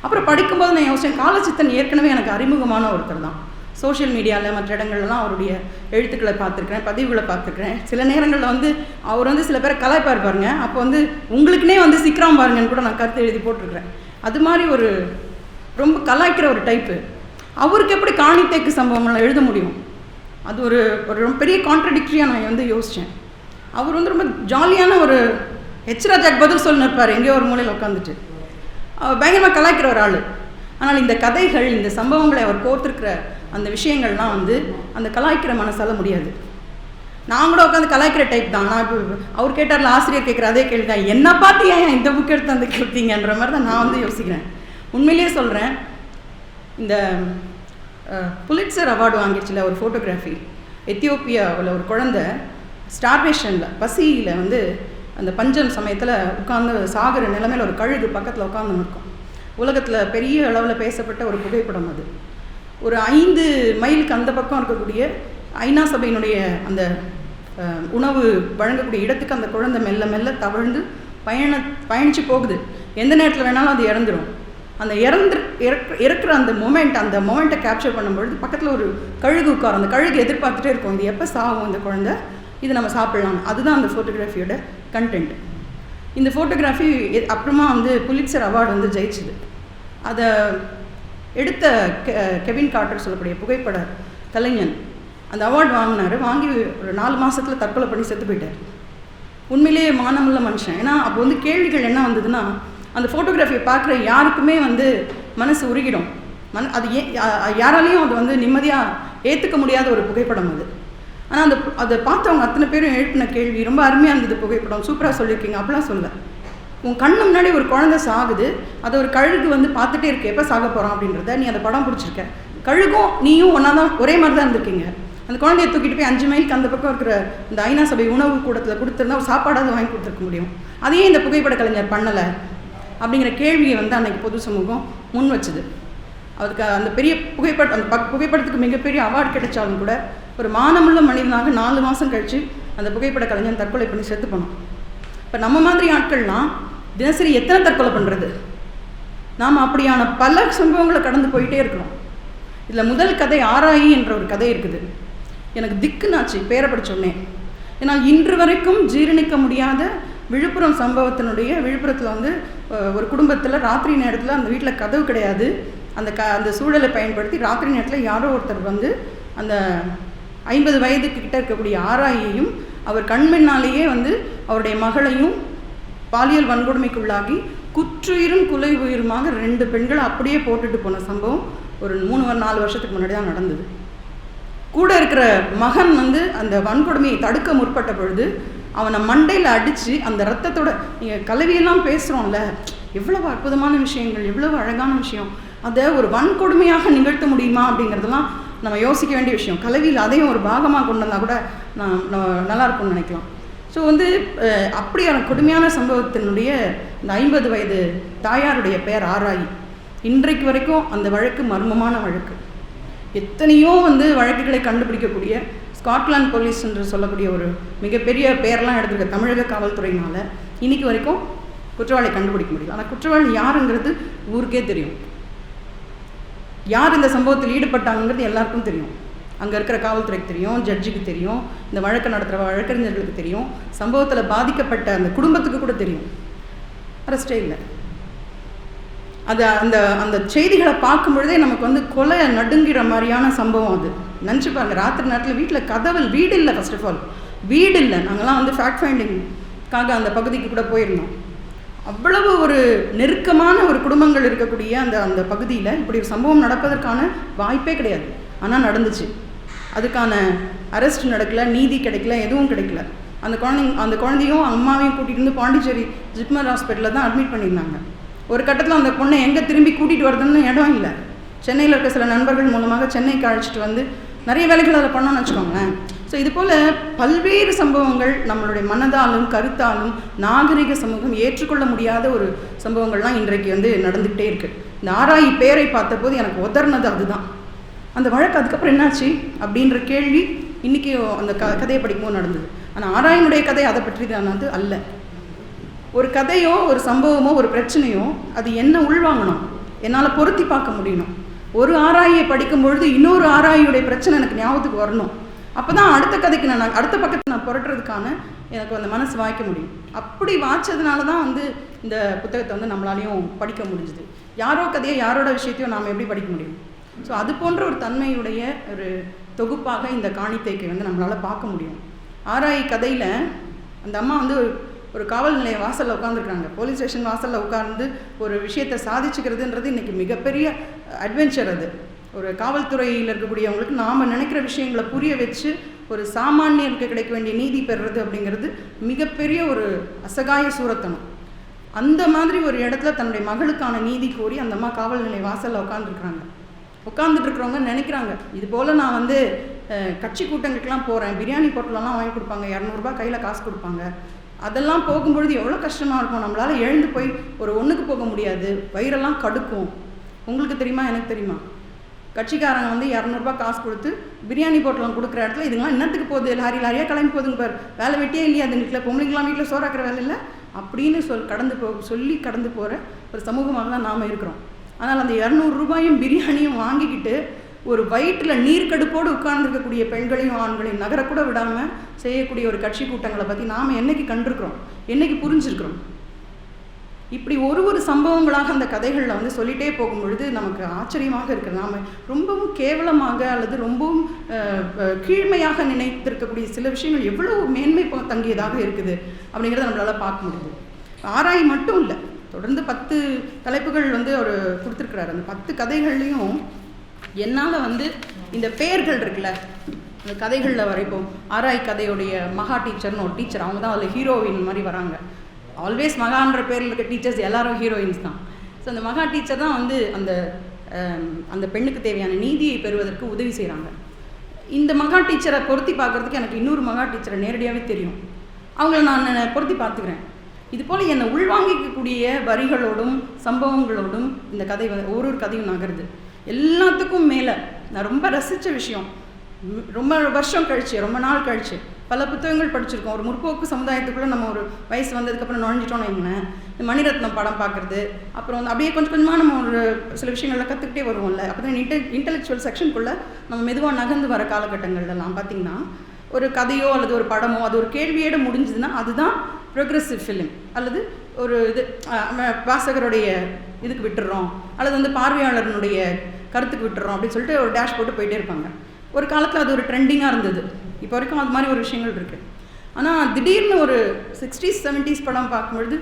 அப்புறம் படிக்கும்போது நான் யோசித்தேன், காலச்சித்தன் ஏற்கனவே எனக்கு அறிமுகமான ஒருத்தர் தான். சோஷியல் மீடியாவில் மற்ற இடங்கள்லாம் அவருடைய எழுத்துக்களை பார்த்துருக்குறேன், பதிவுகளை பார்த்துருக்குறேன். சில நேரங்களில் வந்து அவர் வந்து சில பேரை கலாய்ப்பார் பாருங்க, அப்போ வந்து உங்களுக்குனே வந்து சிக்கிறாம் பாருங்கன்னு கூட நான் கருத்து எழுதி போட்டிருக்கிறேன். அது மாதிரி ஒரு ரொம்ப கலாய்க்கிற ஒரு டைப்பு. அவருக்கு எப்படி காணித்தேக்கு சம்பவங்கள்லாம் எழுத முடியும்? அது ஒரு ரொம்ப பெரிய கான்ட்ரடிக்டரியாக நான் வந்து யோசித்தேன். அவர் வந்து ரொம்ப ஜாலியான ஒரு ராஜாக்கு பதில் சொல்லி நிற்பார் எங்கேயோ ஒரு மூலையில் உட்காந்துட்டு. அவர் பயங்கரமாக கலாய்க்கிற ஒரு ஆள். ஆனால் இந்த கதைகள், இந்த சம்பவங்களை அவர் கோர்த்துருக்கிற அந்த விஷயங்கள்லாம் வந்து அந்த கலாய்க்கிற மனசால முடியாது. நான் கூட உட்காந்து கலாய்க்கிற டைப் தான். நான் இப்போ அவர் கேட்டார்ல, ஆசிரியர் கேட்குற அதே கேள்வி தான், என்ன பார்த்து ஏன் இந்த புக் எடுத்து வந்து கேட்டீங்கன்ற மாதிரி தான் நான் வந்து யோசிக்கிறேன். உண்மையிலேயே சொல்கிறேன், இந்த புலிட்சர் அவார்டு வாங்கிடுச்சுல ஒரு ஃபோட்டோகிராஃபி, எத்தியோப்பியாவில் ஒரு குழந்தை ஸ்டார்வேஷனில், பசியில் வந்து அந்த பஞ்சம் சமயத்தில் உட்காந்து சாகிற நிலைமையில் ஒரு கழுகு பக்கத்தில் உட்காந்து இருக்கும். உலகத்தில் பெரிய அளவில் பேசப்பட்ட ஒரு புகைப்படம் அது. ஒரு 5 மைலுக்கு அந்த பக்கம் இருக்கக்கூடிய ஐநா சபையினுடைய அந்த உணவு வழங்கக்கூடிய இடத்துக்கு அந்த குழந்தை மெல்ல மெல்ல தவழ்ந்து பயணித்து போகுது. எந்த நேரத்தில் வேணாலும் அது இறந்துடும். அந்த இறக்குற அந்த மொமெண்ட்டை கேப்சர் பண்ணும்பொழுது பக்கத்தில் ஒரு கழுகு உட்காரும். அந்த கழுகு எதிர்பார்த்துட்டே இருக்கும், இது எப்போ சாகும் இந்த குழந்தை, இது நம்ம சாப்பிடலாம். அதுதான் அந்த ஃபோட்டோகிராஃபியோட கண்டென்ட். இந்த ஃபோட்டோகிராஃபி அப்புறமா வந்து புலிட்சர் அவார்டு வந்து ஜெயிச்சுது. அதை எடுத்த கெவின் கார்ட்டர் சொல்லக்கூடிய புகைப்பட கலைஞன் அந்த அவார்டு வாங்கினார். வாங்கி ஒரு 4 மாதத்தில் தற்கொலை பண்ணி செத்து போயிட்டார். உண்மையிலேயே மானமுள்ள மனுஷன். ஏன்னா அப்போ வந்து கேள்விகள் என்ன வந்ததுன்னா, அந்த ஃபோட்டோகிராஃபியை பார்க்குற யாருக்குமே வந்து மனசு உருகிடும். அது யாராலையும் அது வந்து நிம்மதியாக ஏற்றுக்க முடியாத ஒரு புகைப்படம் அது. ஆனால் அதை பார்த்தவங்க அத்தனை பேரும் எழுப்பின கேள்வி ரொம்ப அருமையாக இருந்தது. புகைப்படம் சூப்பராக சொல்லியிருக்கீங்க, அப்படிலாம் சொல்ல. உன் கண்ணு முன்னாடி ஒரு குழந்தை சாகுது, அதை ஒரு கழுகு வந்து பார்த்துட்டே இருக்கு, எப்போ சாக போகிறான் அப்படின்றத. நீ அந்த படம் பிடிச்சிருக்க, கழுகும் நீயும் ஒன்றா தான், ஒரே மாதிரி தான் இருந்திருக்கீங்க. அந்த குழந்தைய தூக்கிட்டு போய் 5 மைலுக்கு அந்த பக்கம் இருக்கிற இந்த ஐநா சபை உணவு கூடத்தில் கொடுத்துருந்தா ஒரு சாப்பாடாவது வாங்கி கொடுத்துருக்க முடியும். அதையே இந்த புகைப்பட கலைஞர் பண்ணலை அப்படிங்கிற கேள்வியை வந்து அன்றைக்கி பொது சமூகம் முன் வச்சுது. அதுக்கு அந்த பெரிய அந்த புகைப்படத்துக்கு மிகப்பெரிய அவார்டு கிடைச்சாலும் கூட ஒரு மானமுள்ள மனிதனாக 4 மாதம் கழித்து அந்த புகைப்பட கலைஞர் தற்கொலை பண்ணி செத்து போனோம். இப்போ நம்ம மாதிரி ஆட்கள்லாம் தினசரி எத்தனை தற்கொலை பண்ணுறது? நாம் அப்படியான பல சம்பவங்களை கடந்து போயிட்டே இருக்கிறோம். இதில் முதல் கதை ஆராயி என்ற ஒரு கதை இருக்குது. எனக்கு திக்குனாச்சு பேரை படித்தோடனே. ஏன்னா இன்று வரைக்கும் ஜீரணிக்க முடியாத விழுப்புரத்தில் வந்து ஒரு குடும்பத்தில் ராத்திரி நேரத்தில் அந்த வீட்டில் கதவு கிடையாது. அந்த சூழலை பயன்படுத்தி ராத்திரி நேரத்தில் யாரோ ஒருத்தர் வந்து அந்த 50 வயதுக்கு கிட்ட இருக்கக்கூடிய ஆராயையும் அவர் கண்மண்ணாலேயே வந்து அவருடைய மகளையும் பாலியல் வன்கொடுமைக்குள்ளாகி குற்றுயிரும் குலை உயிருமாக 2 பெண்களை அப்படியே போட்டுட்டு போன சம்பவம் ஒரு 3-4 வருஷத்துக்கு முன்னாடி தான் நடந்தது. கூட இருக்கிற மகன் வந்து அந்த வன்கொடுமையை தடுக்க முற்பட்ட பொழுது அவனை மண்டையில் அடித்து அந்த ரத்தத்தோட, நீங்கள் கலவியெல்லாம் பேசுகிறோம்ல, எவ்வளவு அற்புதமான விஷயங்கள், எவ்வளவு அழகான விஷயம், அதை ஒரு வன்கொடுமையாக நிகழ்த்த முடியுமா அப்படிங்கிறதெல்லாம் நம்ம யோசிக்க வேண்டிய விஷயம். கலவியில் அதையும் ஒரு பாகமாக கொண்டு வந்தால் கூட நான் நல்லாயிருக்கும்னு நினைக்கலாம். ஸோ வந்து அப்படியான கொடுமையான சம்பவத்தினுடைய இந்த 50 வயது தாயாருடைய பெயர் ஆராயி. இன்றைக்கு வரைக்கும் அந்த வழக்கு மர்மமான வழக்கு. எத்தனையோ வந்து வழக்குகளை கண்டுபிடிக்கக்கூடிய ஸ்காட்லாந்து போலீஸ் என்று சொல்லக்கூடிய ஒரு மிகப்பெரிய பெயர்லாம் எடுத்துருக்க தமிழக காவல்துறையினால் இன்றைக்கி வரைக்கும் குற்றவாளியை கண்டுபிடிக்க முடியல. ஆனால் குற்றவாளி யாருங்கிறது ஊருக்கே தெரியும். யார் இந்த சம்பவத்தில் ஈடுபட்டாங்கிறது எல்லாருக்கும் தெரியும். அங்கே இருக்கிற காவல்துறைக்கு தெரியும், ஜட்ஜுக்கு தெரியும், இந்த வழக்கை நடத்துகிற வழக்கறிஞர்களுக்கு தெரியும், சம்பவத்தில் பாதிக்கப்பட்ட அந்த குடும்பத்துக்கு கூட தெரியும். அரெஸ்டே இல்லை. அது அந்த அந்த செய்திகளை பார்க்கும் பொழுதே நமக்கு வந்து கொலை நடுங்கிற மாதிரியான சம்பவம். அது நினச்சி பாருங்க, ராத்திரி நேரத்தில் வீட்டில் கதவு, வீடு இல்லை, ஃபர்ஸ்ட் ஆஃப் ஆல் வீடு இல்லை. நாங்கள்லாம் வந்து ஃபேக்ட் ஃபைண்டிங்காக அந்த பகுதிக்கு கூட போயிருந்தோம். அவ்வளவு ஒரு நெருக்கமான ஒரு குடும்பங்கள் இருக்கக்கூடிய அந்த அந்த பகுதியில் இப்படி ஒரு சம்பவம் நடப்பதற்கான வாய்ப்பே கிடையாது. ஆனால் நடந்துச்சு. அதுக்கான அரெஸ்ட் நடக்கல, நீதி கிடைக்கல, எதுவும் கிடைக்கல. அந்த குழந்தையும் அம்மாவையும் கூட்டிகிட்டு வந்து பாண்டிச்சேரி ஜிப்மர் ஹாஸ்பிட்டலில் தான் அட்மிட் பண்ணியிருந்தாங்க. ஒரு கட்டத்தில் அந்த பொண்ணை எங்கே திரும்பி கூட்டிகிட்டு வரதுன்னு இடம் இல்லை. சென்னையில் இருக்க சில நண்பர்கள் மூலமாக சென்னைக்கு அழைச்சிட்டு வந்து நிறைய வேலைகள் அதில் பண்ணோன்னு வச்சுக்கோங்களேன். ஸோ இது போல் பல்வேறு சம்பவங்கள் நம்மளுடைய மனதாலும் கருத்தாலும் நாகரிக சமூகம் ஏற்றுக்கொள்ள முடியாத ஒரு சம்பவங்கள்லாம் இன்றைக்கு வந்து நடந்துக்கிட்டே இருக்குது. இந்த ஆராயி பேரை பார்த்தபோது எனக்கு உதர்னது அதுதான். அந்த வழக்கு அதுக்கப்புறம் என்னாச்சு அப்படின்ற கேள்வி இன்றைக்கி அந்த கதையை படிக்கும்போது நடந்தது. ஆனால் ஆராயினுடைய கதை அதை பற்றி தானது அல்ல. ஒரு கதையோ ஒரு சம்பவமோ ஒரு பிரச்சனையோ அது என்ன உள்வாங்கணும், என்னால் பொருத்தி பார்க்க முடியணும். ஒரு ஆராயை படிக்கும் பொழுது இன்னொரு ஆராயுடைய பிரச்சனை எனக்கு ஞாபகத்துக்கு வரணும். அப்போ தான் அடுத்த கதைக்கு அடுத்த பக்கத்தை நான் புரட்டுறதுக்கான எனக்கு அந்த மனசு வாய்க்க முடியும். அப்படி வாய்ச்சதுனால தான் வந்து இந்த புத்தகத்தை வந்து நம்மளாலையும் படிக்க முடிஞ்சுது. யாரோ கதையை யாரோட விஷயத்தையும் நாம் எப்படி படிக்க முடியும்? ஸோ அது போன்ற ஒரு தன்மையுடைய ஒரு தொகுப்பாக இந்த காணித்தைக்கு வந்து நம்மளால் பார்க்க முடியும். ஆராய் கதையில் அந்த அம்மா வந்து ஒரு காவல் நிலைய வாசலில் உட்காந்துருக்காங்க. போலீஸ் ஸ்டேஷன் வாசலில் உட்கார்ந்து ஒரு விஷயத்தை சாதிச்சுக்கிறதுன்றது இன்றைக்கி மிகப்பெரிய அட்வென்ச்சர். அது ஒரு காவல்துறையில் இருக்கக்கூடியவங்களுக்கு நாம் நினைக்கிற விஷயங்களை புரிய வச்சு ஒரு சாமானியருக்கு கிடைக்க வேண்டிய நீதி பெறுறது அப்படிங்கிறது மிகப்பெரிய ஒரு அசகாய சூரத்தனம். அந்த மாதிரி ஒரு இடத்துல தன்னுடைய மகளுக்கான நீதி கோரி அந்த அம்மா காவல் நிலைய வாசலில் உட்காந்துருக்குறாங்க. உட்காந்துட்டு இருக்கிறவங்க நினைக்கிறாங்க, இது போல் நான் வந்து கட்சி கூட்டங்களுக்கெல்லாம் போகிறேன், பிரியாணி பொருளெல்லாம் வாங்கி கொடுப்பாங்க, 200 ரூபாய் கையில் காசு கொடுப்பாங்க, அதெல்லாம் போகும்பொழுது எவ்வளோ கஷ்டமாக இருக்கும். நம்மளால் எழுந்து போய் ஒரு ஒன்றுக்கு போக முடியாது, வயிறெல்லாம் கடுக்கும். உங்களுக்கு தெரியுமா, எனக்கு தெரியுமா, கட்சிக்காரங்க வந்து 200 ரூபாய் காசு கொடுத்து பிரியாணி பொருளெலாம் கொடுக்குற இடத்துல இதுங்களாம் என்னத்துக்கு போகுது, லாரியாக கிளம்பி போகுதுங்க பாரு, வேலை வெட்டியே இல்லையா அது வீட்டில், பொம்பளைங்களாம் வீட்டில் சோறாக்குற வேலை இல்லை அப்படின்னு சொல்லி கடந்து போகிற ஒரு சமூகமாக தான் நாம் இருக்கிறோம். ஆனால் அந்த 200 ரூபாயும் பிரியாணியும் வாங்கிக்கிட்டு ஒரு வயிற்றில் நீர்க்கடுப்போடு உட்கார்ந்துருக்கக்கூடிய பெண்களையும் ஆண்களையும் நகரக்கூட விடாமல் செய்யக்கூடிய ஒரு கட்சி கூட்டங்களை பற்றி நாம் என்னைக்கு கண்டிருக்கிறோம், என்னைக்கு புரிஞ்சிருக்கிறோம்? இப்படி ஒரு சம்பவங்களாக அந்த கதைகளில் வந்து சொல்லிகிட்டே போகும் பொழுது நமக்கு ஆச்சரியமாக இருக்குது. நாம் ரொம்பவும் கேவலமாக அல்லது ரொம்பவும் கீழ்மையாக நினைத்திருக்கக்கூடிய சில விஷயங்கள் எவ்வளவு மேன்மை தங்கியதாக இருக்குது அப்படிங்கிறத நம்மளால் பார்க்க முடியுது. ஆராய் மட்டும் இல்லை, தொடர்ந்து 10 தலைப்புகள் வந்து அவர் கொடுத்துருக்கிறார். அந்த 10 கதைகள்லையும் என்னால் வந்து இந்த பெயர்கள் இருக்குல்ல, அந்த கதைகளில் வரைப்போம். ஆராய் கதையுடைய மகா டீச்சர்னு ஒரு டீச்சர், அவங்க தான் அதில் ஹீரோயின் மாதிரி வராங்க. ஆல்வேஸ் மகான்ற பேரில் இருக்க டீச்சர்ஸ் எல்லாரும் ஹீரோயின்ஸ் தான். ஸோ அந்த மகா டீச்சர் தான் வந்து அந்த பெண்ணுக்கு தேவையான நீதியை பெறுவதற்கு உதவி செய்கிறாங்க. இந்த மகா டீச்சரை பொருத்தி பார்க்குறதுக்கு எனக்கு இன்னொரு மகா டீச்சரை நேரடியாகவே தெரியும். அவங்கள நான் பொருத்தி பார்த்துக்கிறேன். இது போல் என்னை உள்வாங்கிக்கக்கூடிய வரிகளோடும் சம்பவங்களோடும் இந்த கதை ஒரு கதையும் நகருது. எல்லாத்துக்கும் மேலே நான் ரொம்ப ரசித்த விஷயம், ரொம்ப வருஷம் கழிச்சு, ரொம்ப நாள் கழிச்சு பல புத்தகங்கள் படிச்சிருக்கோம். ஒரு முற்போக்கு சமுதாயத்துக்குள்ளே நம்ம ஒரு வயசு வந்ததுக்கப்புறம் நுழைஞ்சிட்டோன்னு வைங்களேன், இந்த மணிரத்னம் படம் பார்க்குறது, அப்புறம் வந்து அப்படியே கொஞ்சம் கொஞ்சமாக நம்ம ஒரு சில விஷயங்கள்லாம் கற்றுக்கிட்டே வருவோம்ல. அப்போ தான் இன்டெலெக்சுவல் செக்ஷனுக்குள்ளே நம்ம மெதுவாக நகர்ந்து வர காலகட்டங்கள்லாம் பார்த்திங்கன்னா ஒரு கதையோ அல்லது ஒரு படமோ அது ஒரு கேள்வியோடு முடிஞ்சதுன்னா அதுதான் ப்ரோக்ரெசிவ் ஃபிலிம், அல்லது ஒரு இது வாசகருடைய இதுக்கு விட்டுறோம், அல்லது வந்து பார்வையாளர்களுடைய கருத்துக்கு விட்டுறோம் அப்படின்னு சொல்லிட்டு ஒரு டேஷ் போட்டு போயிட்டே இருப்பாங்க. ஒரு காலத்தில் அது ஒரு ட்ரெண்டிங்காக இருந்தது. இப்போ வரைக்கும் அது மாதிரி ஒரு விஷயங்கள் இருக்குது. ஆனால் திடீர்னு ஒரு 60s 70s படம் பார்க்கும்பொழுது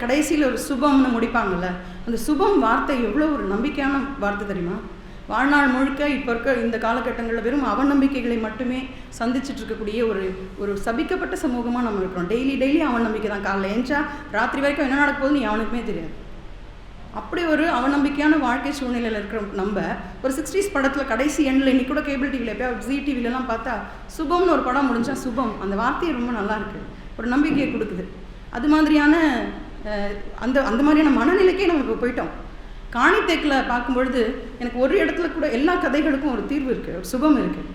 கடைசியில் ஒரு சுபம்னு முடிப்பாங்கள்ல, அந்த சுபம் வார்த்தை எவ்வளோ ஒரு நம்பிக்கையான வார்த்தை தெரியுமா? வாழ்நாள் முழுக்க இப்போ இருக்க இந்த காலகட்டங்களில் வெறும் அவநம்பிக்கைகளை மட்டுமே சந்திச்சுட்டு இருக்கக்கூடிய ஒரு சபிக்கப்பட்ட சமூகமாக நம்ம இருக்கிறோம். டெய்லி அவநம்பிக்கை தான். காலைல ஏஞ்சா ராத்திரி வரைக்கும் என்ன நடக்க போகுதுன்னு எவனுக்குமே தெரியாது. அப்படி ஒரு அவநம்பிக்கையான வாழ்க்கை சூழ்நிலையில் இருக்கிற நம்ம ஒரு 60s படத்தில் கடைசி எண்ணில் இன்னைக்கு கூட கேபிள் டிவியில் எப்போ ஜி டிவிலலாம் பார்த்தா சுபம்னு ஒரு படம் முடிஞ்சா சுபம், அந்த வார்த்தையை ரொம்ப நல்லா இருக்குது, ஒரு நம்பிக்கையை கொடுக்குது. அது மாதிரியான அந்த மாதிரியான மனநிலைக்கே நம்ம இப்போ போயிட்டோம். காணித்தேக்கில் பார்க்கும்பொழுது எனக்கு ஒரு இடத்துல கூட எல்லா கதைகளுக்கும் ஒரு தீர்வு இருக்குது, ஒரு சுபம் இருக்குது,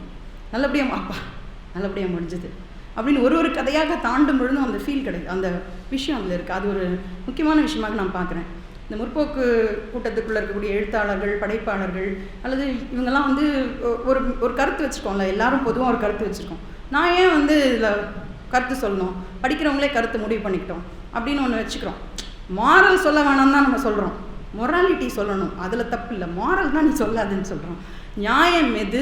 நல்லபடியாக முடிஞ்சுது அப்படின்னு ஒரு கதையாக தாண்டும் பொழுதும் அந்த ஃபீல் கிடைக்குது, அந்த விஷயம் அதில் இருக்குது. அது ஒரு முக்கியமான விஷயமாக நான் பார்க்குறேன். இந்த முற்போக்கு கூட்டத்துக்குள்ளே இருக்கக்கூடிய எழுத்தாளர்கள், படைப்பாளர்கள் அல்லது இவங்கெல்லாம் வந்து ஒரு கருத்து வச்சுருக்கோம்ல, எல்லாரும் பொதுவாக ஒரு கருத்து வச்சுருக்கோம். நான் ஏன் வந்து இதில் கருத்து சொல்லணும், படிக்கிறவங்களே கருத்து முடிவு பண்ணிக்கிட்டோம் அப்படின்னு ஒன்று வச்சுக்கிறோம். மாரல் சொல்ல வேணாம்னு தான் நம்ம சொல்கிறோம். மொராலிட்டி சொல்லணும், அதில் தப்பு இல்லை, மாரல் தான் நீ சொல்லாதுன்னு சொல்கிறோம். நியாயம் எது,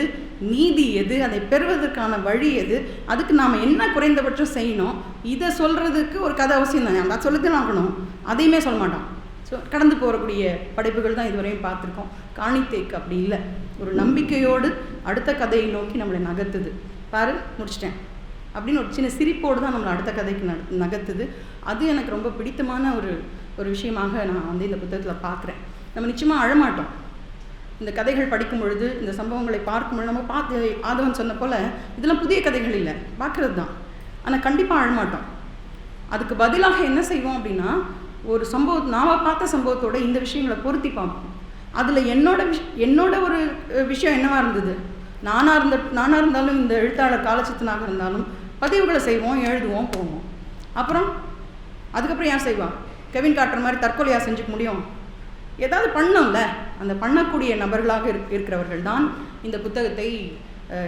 நீதி எது, அதை பெறுவதற்கான வழி எது, அதுக்கு நாம் என்ன குறைந்தபட்சம் செய்யணும், இதை சொல்கிறதுக்கு ஒரு கதை அவசியம் தானே. அதை சொல்லித்தான் ஆகணும். அதையுமே சொல்ல மாட்டான். ஸோ கடந்து போகக்கூடிய படைப்புகள் தான் இதுவரையும் பார்த்துருக்கோம். காணித்தேக்கு அப்படி இல்லை, ஒரு நம்பிக்கையோடு அடுத்த கதையை நோக்கி நம்மளை நகர்த்துது. பாரு முடிச்சிட்டேன் அப்படின்னு ஒரு சின்ன சிரிப்போடு தான் நம்மளை அடுத்த கதைக்கு நகர்த்துது. அது எனக்கு ரொம்ப பிடித்தமான ஒரு விஷயமாக நான் வந்து இந்த புத்தகத்தில் பார்க்குறேன். நம்ம நிச்சயமாக அழமாட்டோம் இந்த கதைகள் படிக்கும் பொழுது, இந்த சம்பவங்களை பார்க்கும் பொழுது. நம்ம பார்த்து ஆதவன் சொன்ன போல் இதெல்லாம் புதிய கதைகள் இல்லை, பார்க்குறது தான். ஆனால் கண்டிப்பாக அழமாட்டோம். அதுக்கு பதிலாக என்ன செய்வோம் அப்படின்னா, ஒரு நாம் பார்த்த சம்பவத்தோட இந்த விஷயங்களை பொருத்தி பார்ப்போம். அதில் என்னோட ஒரு விஷயம் என்னவாக இருந்தது, நானாக இருந்தாலும் இந்த எழுத்தாளர் காலச்சித்தனாக இருந்தாலும் பதிவுகளை செய்வோம், எழுதுவோம், போவோம். அதுக்கப்புறம் யார் செய்வா? கெவின் காட்டுற மாதிரி தற்கொலையாக செஞ்சுக்க முடியும்? ஏதாவது பண்ணோம்ல. அந்த பண்ணக்கூடிய நபர்களாக இருக்கிறவர்கள் தான் இந்த புத்தகத்தை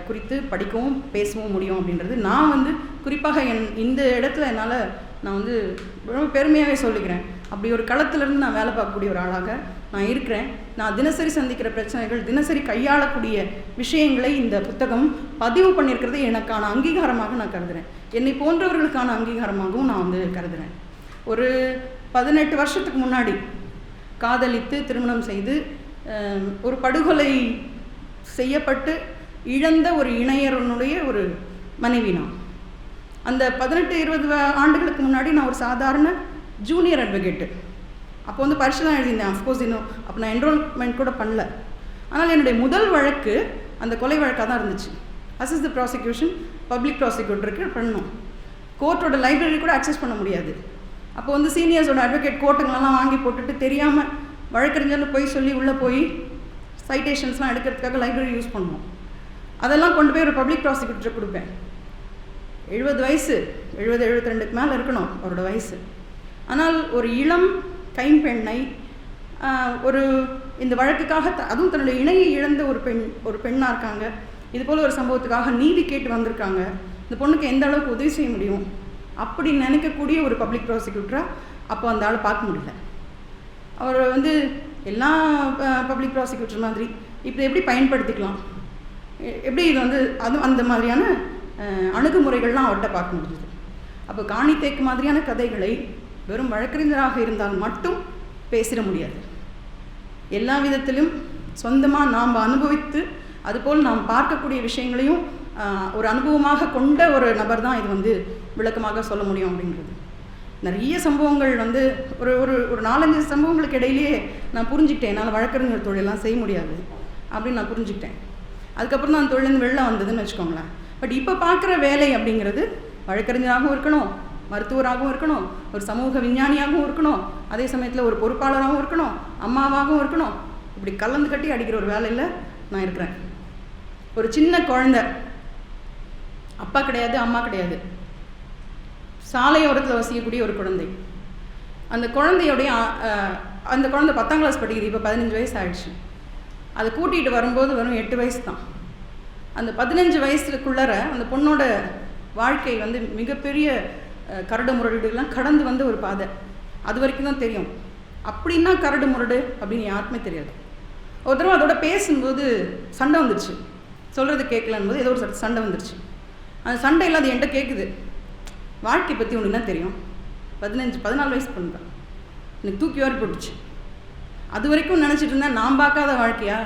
குறித்து படிக்கவும் பேசவும் முடியும் அப்படின்றது நான் வந்து குறிப்பாக இந்த இடத்துல நான் வந்து ரொம்ப பெருமையாகவே சொல்லிக்கிறேன். அப்படி ஒரு களத்திலிருந்து நான் வேலை பார்க்கக்கூடிய ஒரு ஆளாக நான் இருக்கிறேன். நான் தினசரி சந்திக்கிற பிரச்சனைகள், தினசரி கையாளக்கூடிய விஷயங்களை இந்த புத்தகம் பதிவு பண்ணியிருக்கிறது எனக்கான அங்கீகாரமாக நான் கருதுகிறேன். என்னை போன்றவர்களுக்கான அங்கீகாரமாகவும் நான் வந்து கருதுகிறேன். ஒரு 18 வருஷத்துக்கு முன்னாடி காதலித்து திருமணம் செய்து ஒரு படுகொலை செய்யப்பட்டு இழந்த ஒரு இணையருடைய ஒரு மனைவி நான். அந்த 18-20 ஆண்டுகளுக்கு முன்னாடி நான் ஒரு சாதாரண ஜூனியர் அட்வொகேட்டு. அப்போ வந்து பரிசு தான் எழுதியிருந்தேன். அஃப்கோர்ஸ் இன்னும் அப்போ நான் என்ரோல்மெண்ட் கூட பண்ணல. ஆனால் என்னுடைய முதல் வழக்கு அந்த கொலை வழக்காக தான் இருந்துச்சு. அசிஸ்ட் ப்ராசிக்யூஷன் பப்ளிக் ப்ராசிக்யூட்டருக்கு பண்ணணும். கோர்ட்டோட லைப்ரரி கூட அக்சஸ் பண்ண முடியாது. அப்போ வந்து சீனியர்ஸோட அட்வொகேட் கோர்ட்டுங்களெல்லாம் வாங்கி போட்டுட்டு தெரியாமல் வழக்கறிஞர்னு போய் சொல்லி உள்ளே போய் சைட்டேஷன்ஸ்லாம் எடுக்கிறதுக்காக லைப்ரரி யூஸ் பண்ணுவோம். அதெல்லாம் கொண்டு போய் ஒரு பப்ளிக் ப்ராசிக்யூட்டர் கொடுப்பேன். 70 வயசு, 70-72க்கு மேலே இருக்கணும் அவரோட வயசு. ஆனால் ஒரு இளம் கைம்பெண்ணை இந்த வழக்குக்காக அதுவும் தன்னுடைய இணையை இழந்த ஒரு பெண்ணாக இருக்காங்க. இதுபோல் ஒரு சம்பவத்துக்காக நீதி கேட்டு வந்திருக்காங்க. இந்த பொண்ணுக்கு எந்த அளவுக்கு உதவி செய்ய முடியும் அப்படி நினைக்கக்கூடிய ஒரு பப்ளிக் ப்ராசிக்யூட்டராக அப்போ அந்த ஆளை பார்க்க முடியல. அவர் வந்து எல்லா பப்ளிக் ப்ராசிக்யூட்டர் மாதிரி இப்போ எப்படி பயன்படுத்திக்கலாம், எப்படி இது வந்து அந்த மாதிரியான அணுகுமுறைகள்லாம் அவர்கிட்ட பார்க்க முடியுது. அப்போ காணித்தேக்கு மாதிரியான கதைகளை வெறும் வழக்கறிஞராக இருந்தால் மட்டும் பேசிட முடியாது. எல்லா விதத்திலும் சொந்தமாக நாம் அனுபவித்து அதுபோல் நாம் பார்க்கக்கூடிய விஷயங்களையும் ஒரு அனுபவமாக கொண்ட ஒரு நபர் தான் இது வந்து விளக்கமாக சொல்ல முடியும் அப்படிங்கிறது. நிறைய சம்பவங்கள் வந்து ஒரு ஒரு 4-5 சம்பவங்களுக்கு இடையிலேயே நான் புரிஞ்சுக்கிட்டேன், என்னால் வழக்கறிஞர் தொழிலெல்லாம் செய்ய முடியாது அப்படின்னு நான் புரிஞ்சுக்கிட்டேன். அதுக்கப்புறம் தான் அந்த தொழிலேருந்து வெளில வந்ததுன்னு வச்சுக்கோங்களேன். பட் இப்போ பார்க்குற வேலை அப்படிங்கிறது வழக்கறிஞராகவும் இருக்கணும், மருத்துவராகவும் இருக்கணும், ஒரு சமூக விஞ்ஞானியாகவும் இருக்கணும், அதே சமயத்தில் ஒரு பொறுப்பாளராகவும் இருக்கணும், அம்மாவாகவும் இருக்கணும். இப்படி கலந்து கட்டி அடிக்கிற ஒரு வேலையில் நான் இருக்கிறேன். ஒரு சின்ன குழந்தை, அப்பா கிடையாது, அம்மா கிடையாது, சாலையோரத்தில் வசிக்கக்கூடிய ஒரு குழந்தை. அந்த குழந்தையோடைய அந்த குழந்தை 10ஆம் கிளாஸ் படிக்குது. இப்போ 15 வயசு ஆயிடுச்சு. அதை கூட்டிகிட்டு வரும்போது வெறும் 8 வயசு தான். அந்த 15 வயசுக்குள்ளார அந்த பொண்ணோட வாழ்க்கை வந்து மிகப்பெரிய கரடு முரடுலாம் கடந்து வந்த ஒரு பாதை. அது வரைக்கும் தான் தெரியும். அப்படின்னா கரடு முரடு அப்படின்னு யாருக்குமே தெரியாது. ஒரு தடவை அதோட பேசும்போது சண்டை வந்துடுச்சு, சொல்கிறது கேட்கலன்னு போது ஏதோ ஒரு சண்டை வந்துடுச்சு. அந்த சண்டையில் அது என்கிட்ட கேட்குது, வாழ்க்கை பற்றி ஒன்று தான் தெரியும், 14 வயசு பண்ணுறேன், எனக்கு தூக்கி வாரி போட்டுச்சு. அது வரைக்கும் நினச்சிட்டு இருந்தேன் நான் பார்க்காத வாழ்க்கையா.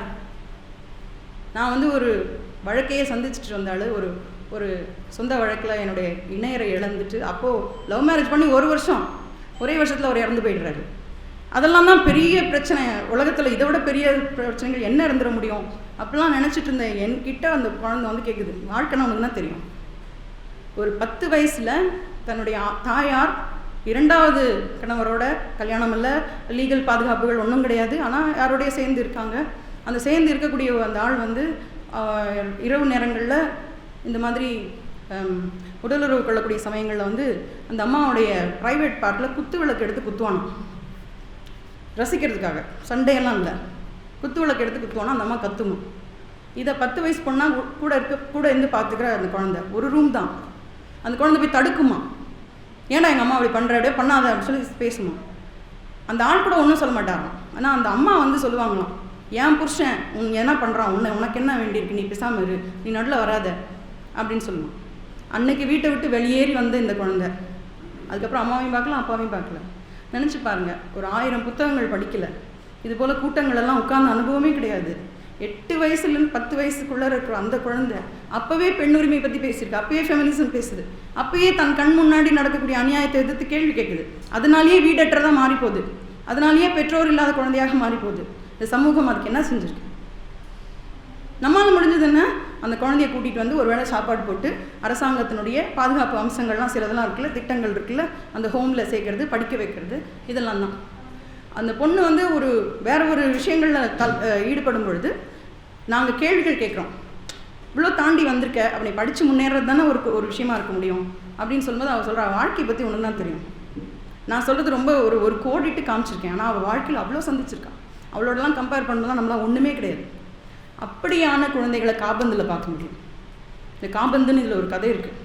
நான் வந்து ஒரு வழக்கையே சந்திச்சுட்டு வந்தாலும் ஒரு சொந்த வழக்கில் என்னுடைய இணையரை இழந்துட்டு, அப்போது லவ் மேரேஜ் பண்ணி ஒரே வருஷத்தில் அவர் இறந்து போயிடுறாரு. அதெல்லாம் தான் பெரிய பிரச்சனை. உலகத்தில் இதை விட பெரிய பிரச்சனைகள் என்ன இருந்துட முடியும் அப்படிலாம் நினச்சிட்டு இருந்தேன். என்கிட்ட அந்த குழந்தை வந்து கேட்குது, வாழ்க்கைன்னா உனக்கு தான் தெரியும். ஒரு 10 வயசில் தன்னுடைய தாயார் 2வது கணவரோட கல்யாணம் இல்லை, லீகல் பாதுகாப்புகள் ஒன்றும் கிடையாது, ஆனால் யாரோடைய சேர்ந்து இருக்காங்க. அந்த சேர்ந்து இருக்கக்கூடிய அந்த ஆள் வந்து இரவு நேரங்களில் இந்த மாதிரி உடலுறவு கொள்ளக்கூடிய சமயங்களில் வந்து அந்த அம்மாவுடைய ப்ரைவேட் பார்ட்டில் குத்து விளக்கு எடுத்து குத்துவானோ, ரசிக்கிறதுக்காக, சண்டையெல்லாம் இல்லை, குத்து விளக்கு எடுத்து குத்துவானோ. அந்த அம்மா கத்துமா. இதை 10 வயசு பொண்ணால் கூட இருந்து பார்த்துக்கிற அந்த குழந்தை, ஒரு ரூம் தான். அந்த குழந்தை போய் தடுக்குமா, ஏன்டா எங்கள் அம்மா அப்படி பண்ணுற, அப்படியே பண்ணாத அப்படின்னு சொல்லி பேசுமா. அந்த ஆள் கூட ஒன்றும் சொல்ல மாட்டாராம். ஆனால் அந்த அம்மா வந்து சொல்லுவாங்களாம், என் புருஷன் என்ன பண்ணுறான், உனக்கு என்ன வேண்டியிருக்கு, நீ பேசாமல் இரு, நீ நடுவில் வராத அப்படின்னு சொல்லுவான். அன்னைக்கு வீட்டை விட்டு வெளியேறி வந்த இந்த குழந்தை அதுக்கப்புறம் அம்மாவையும் பார்க்கல அப்பாவையும் பார்க்கல. நினச்சி பாருங்கள், ஒரு 1000 புத்தகங்கள் படிக்கலை, இது போல் கூட்டங்களெல்லாம் உட்கார்ந்த அனுபவமே கிடையாது. 8 வயசுலேருந்து 10 வயசுக்குள்ளே இருக்கிற அந்த குழந்தை அப்போவே பெண்ணுரிமை பற்றி பேசியிருக்கு, அப்போவே ஃபெமினிசம் பேசுது, அப்போயே தன் கண் முன்னாடி நடக்கக்கூடிய அநியாயத்தை எதிர்த்து கேள்வி கேட்குது. அதனாலேயே வீடற்றதாக மாறிப்போகுது, அதனாலேயே பெற்றோர் இல்லாத குழந்தையாக மாறிப்போகுது. இந்த சமூகம் அதுக்கு என்ன செஞ்சுருக்கு? நம்மளால் முடிஞ்சது என்ன? அந்த குழந்தைய கூட்டிகிட்டு வந்து ஒரு வேளை சாப்பாடு போட்டு அரசாங்கத்தினுடைய பாதுகாப்பு அம்சங்கள்லாம் சிலதெல்லாம் இருக்குல்ல, திட்டங்கள் இருக்குல்ல, அந்த ஹோமில் சேர்க்கறது, படிக்க வைக்கிறது, இதெல்லாம் தான். அந்த பொண்ணு வந்து வேற ஒரு விஷயங்களில் ஈடுபடும் பொழுது நாங்கள் கேள்விகள் கேட்குறோம். இவ்வளோ தாண்டி வந்திருக்க, அப்படி படித்து முன்னேறது தானே ஒரு விஷயமா இருக்க முடியும் அப்படின்னு சொல்லும்போது அவள் சொல்கிறா, வாழ்க்கையை பற்றி ஒன்று தான் தெரியும். நான் சொல்கிறது ரொம்ப ஒரு கோடிட்டு காமிச்சிருக்கேன், ஆனால் அவள் வாழ்க்கையில் அவ்வளோ சந்திச்சிருக்கான். அவளோடலாம் கம்பேர் பண்ணும்போது நம்மளாம் ஒன்றுமே கிடையாது. அப்படியான குழந்தைகளை காபந்தில் பார்க்க முடியும். இந்த காபந்துன்னு இதில் ஒரு கதை இருக்குது.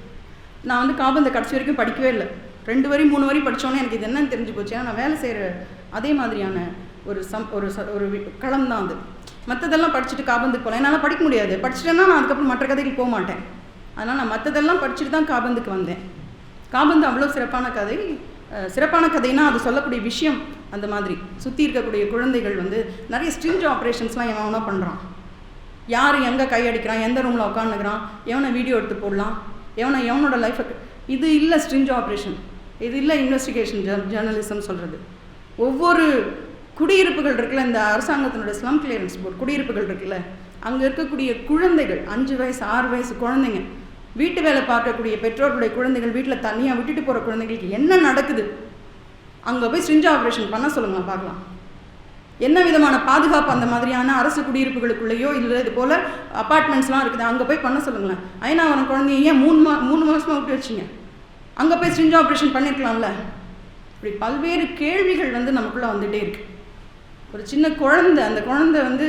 நான் வந்து காபந்தை கடைசி வரைக்கும் படிக்கவே இல்லை. 2 வரி 3 வரி படித்தோன்னே எனக்கு இது என்னன்னு தெரிஞ்சு போச்சு. ஏன்னா நான் வேலை செய்கிற அதே மாதிரியான ஒரு களம் தான் அது. மற்றதெல்லாம் படிச்சுட்டு காபந்துக்கு போகலாம், என்னால் படிக்க முடியாது. படிச்சுட்டேன்னா நான் அதுக்கப்புறம் மற்ற கதைக்கு போக மாட்டேன். அதனால் நான் மற்றதெல்லாம் படிச்சுட்டு தான் காபந்துக்கு வந்தேன். காபந்து அவ்வளோ சிறப்பான கதை. சிறப்பான கதைனா அது சொல்லக்கூடிய விஷயம் அந்த மாதிரி. சுற்றி இருக்கக்கூடிய குழந்தைகள் வந்து நிறைய ஸ்ட்ரிஞ்ச் ஆப்ரேஷன்ஸ்லாம் எவனா பண்ணுறான், யார் எங்கே கை அடிக்கிறான், எந்த ரூமில் உட்காந்துக்கிறான், எவனை வீடியோ எடுத்து போடலாம், எவனோட லைஃபை. இது இல்லை ஸ்ட்ரிஞ்ச் ஆப்ரேஷன், இது இல்லை இன்வெஸ்டிகேஷன் ஜேர்னலிசம் சொல்கிறது. ஒவ்வொரு குடியிருப்புகள் இருக்குல்ல, இந்த அரசாங்கத்தினுடைய ஸ்லம் கிளியரன்ஸ் போர்டு குடியிருப்புகள் இருக்குல்ல, அங்கே இருக்கக்கூடிய குழந்தைகள் 5 வயசு 6 வயசு குழந்தைங்க, வீட்டு வேலை பார்க்கக்கூடிய பெற்றோர்களுடைய குழந்தைகள், வீட்டில் தனியாக விட்டுட்டு போகிற குழந்தைங்களுக்கு என்ன நடக்குது, அங்கே போய் ஸ்ட்ரிஞ்ச் ஆப்ரேஷன் பண்ண சொல்லுங்களேன் பார்க்கலாம். என்ன விதமான பாதுகாப்பு அந்த மாதிரியான அரசு குடியிருப்புகளுக்குள்ளேயோ இல்லை இது போல் அப்பார்ட்மெண்ட்ஸ்லாம் இருக்குது, அங்கே போய் பண்ண சொல்லுங்களேன். ஐநாவரம் குழந்தைய ஏன் 3 மாதமாக விட்டு வச்சிங்க, அங்கே போய் ஸ்ட்ரிஞ்ச் ஆப்ரேஷன் பண்ணியிருக்கலாம்ல. இப்படி பல்வேறு கேள்விகள் வந்து நமக்குள்ளே வந்துகிட்டே இருக்குது. ஒரு சின்ன குழந்தை, அந்த குழந்தை வந்து